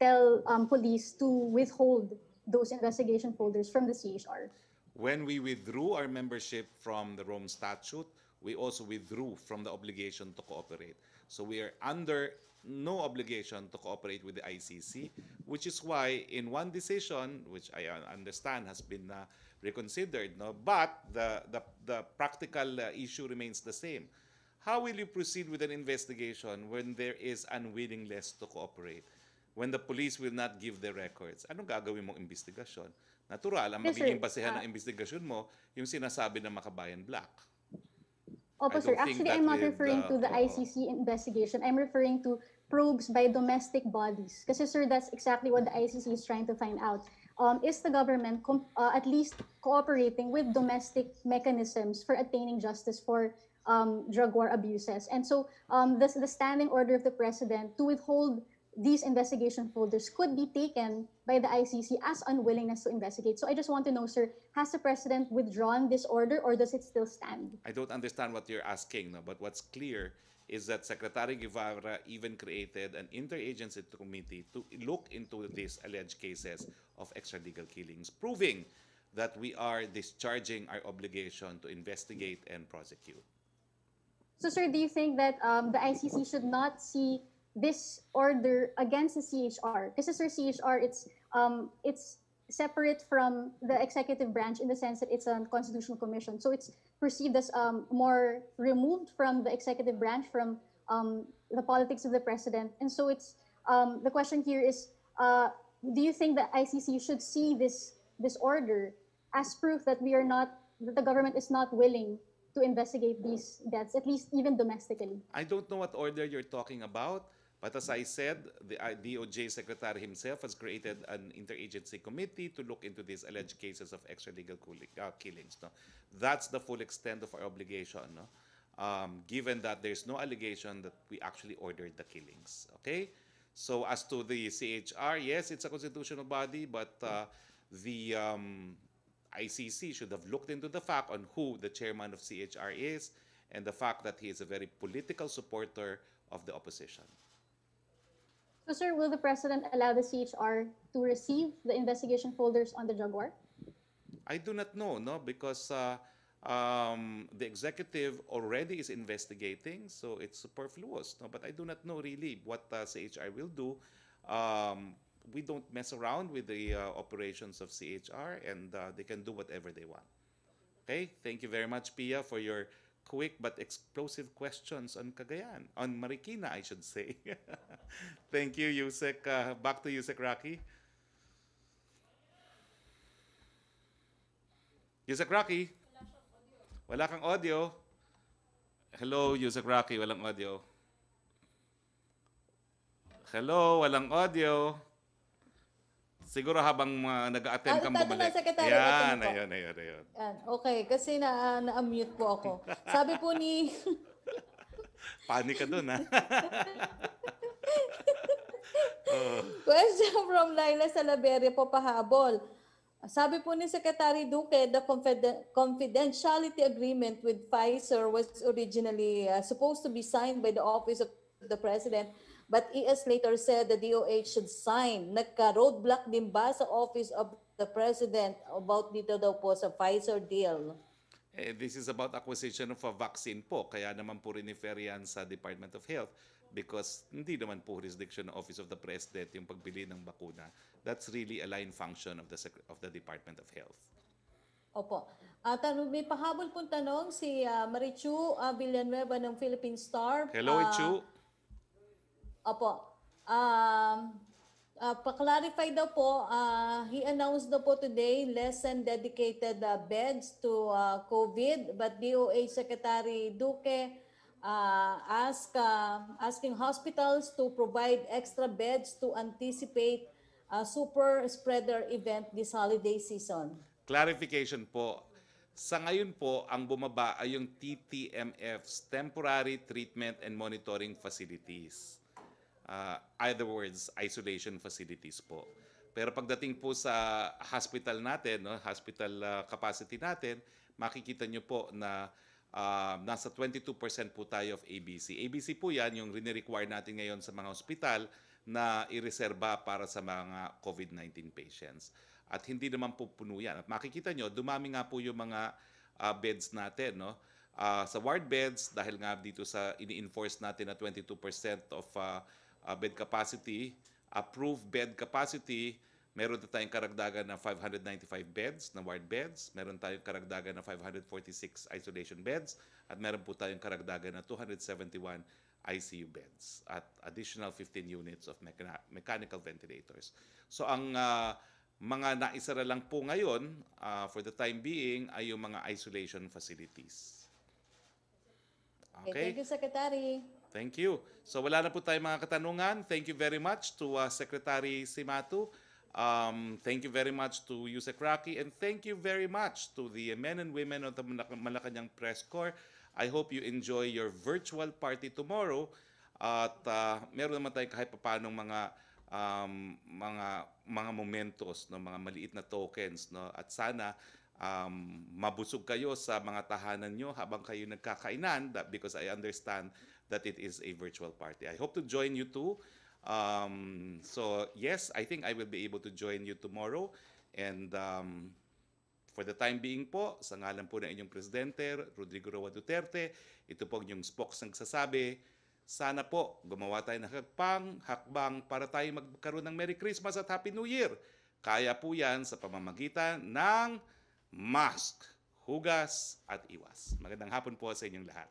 tell police to withhold those investigation folders from the CHR. When we withdrew our membership from the Rome Statute, we also withdrew from the obligation to cooperate. So we are under no obligation to cooperate with the ICC, which is why in one decision, which I understand has been reconsidered, but the practical issue remains the same. How will you proceed with an investigation when there is unwillingness to cooperate? When the police will not give the records? Anong gagawin mong investigasyon? Natural, ang magiging basehan ng investigasyon mo, yung sinasabi ng Makabayan Black. Opo, sir. Actually, I'm not referring to the ICC investigation. I'm referring to probes by domestic bodies. Kasi, sir, that's exactly what the ICC is trying to find out. Is the government at least cooperating with domestic mechanisms for attaining justice for drug war abuses? And so the standing order of the president to withhold these investigation folders could be taken by the ICC as unwillingness to investigate. So I just want to know, sir, has the president withdrawn this order or does it still stand? I don't understand what you're asking, but what's clear is that Secretary Guevara even created an interagency committee to look into these alleged cases of extralegal killings, proving that we are discharging our obligation to investigate and prosecute. So, sir, do you think that the ICC should not see this order against the CHR? Because, sir, CHR, it's separate from the executive branch in the sense that it's a constitutional commission. So it's perceived as more removed from the executive branch, from the politics of the president. And so it's the question here is, do you think the ICC should see this order as proof that that the government is not willing to investigate these deaths, at least even domestically? I don't know what order you're talking about, But as I said, the DOJ Secretary himself has created an interagency committee to look into these alleged cases of extralegal killings. No? That's the full extent of our obligation, no? Given that there's no allegation that we actually ordered the killings. Okay? So as to the CHR, yes, it's a constitutional body, but the ICC should have looked into the fact on who the chairman of CHR is and the fact that he is a very political supporter of the opposition. So, sir, will the president allow the CHR to receive the investigation folders on the drug war? I do not know, no, because the executive already is investigating, so it's superfluous. No, but I do not know really what CHR will do. We don't mess around with the operations of CHR, and they can do whatever they want. Okay, thank you very much, Pia, for your quick but explosive questions on Cagayan, on Marikina, I should say. Thank you, Yusek. Back to Yusek Rocky. Yusek Rocky? Wala kang audio. Hello, Yusek Rocky, walang audio. Hello, walang audio. Siguro habang nag-a-attend kang Tatanong bumalik. na, Secretary. Yan, Tatanong po. ayun. Yan. Okay, kasi na-unmute po ako. Sabi po ni... Panik ka dun, ha? Question from Laila Salaveria po pahabol. Sabi po ni Secretary Duque, the confidentiality agreement with Pfizer was originally supposed to be signed by the Office of the President, but ES later said the DOH should sign. Nagka-roadblock din ba sa Office of the President about dito daw po sa Pfizer deal? This is about acquisition of a vaccine po, kaya naman po rinifer yan sa Department of Health because hindi naman po jurisdiction ng Office of the President yung pagbili ng bakuna. That's really a line function of the Department of Health. Opo. May pahabol pong tanong si Marichu Villanueva ng Philippine Star. Hello, Ichu. Opo. Pa-clarify daw po, he announced daw po today less than dedicated beds to COVID, but DOH Secretary Duque asking hospitals to provide extra beds to anticipate a super spreader event this holiday season. Clarification po. Sa ngayon po, ang bumaba ay yung TTMFs, Temporary Treatment and Monitoring Facilities. Other words, isolation facilities po. Pero pagdating po sa hospital natin, no, hospital capacity natin, makikita nyo po na nasa 22% po tayo of ABC. ABC po yan, yung rini-require natin ngayon sa mga hospital na ireserba para sa mga COVID-19 patients. At hindi naman po puno yan. At makikita nyo, dumami nga po yung mga beds natin. No? Sa ward beds, dahil nga dito sa ini-enforce natin na 22% of bed capacity, approved bed capacity, meron na tayong karagdagan na 595 beds na ward beds, meron tayong karagdagan na 546 isolation beds, at meron po tayong karagdagan na 271 ICU beds at additional 15 units of mechanical ventilators. So ang mga naisara lang po ngayon, for the time being, ay yung mga isolation facilities. Okay. Thank you, Secretary. Thank you. So wala na po tayong mga katanungan. Thank you very much to Secretary Cimatu. Thank you very much to Yusek Rocky, and thank you very much to the men and women of the Malacanang Press Corps. I hope you enjoy your virtual party tomorrow. At meron naman tayong kahit papanong mga momentos, no, mga maliit na tokens, no, at sana mabusog kayo sa mga tahanan nyo habang kayo nagkakainan, because I understand that it is a virtual party. I hope to join you too. So yes, I think I will be able to join you tomorrow. And for the time being po, sa ngalan po ng inyong Presidente, Rodrigo Roa Duterte, ito po yung spokes nagsasabi, sana po gumawa tayo ng hakbang para tayo magkaroon ng Merry Christmas at Happy New Year. Kaya po yan sa pamamagitan ng mask, hugas at iwas. Magandang hapon po sa inyong lahat.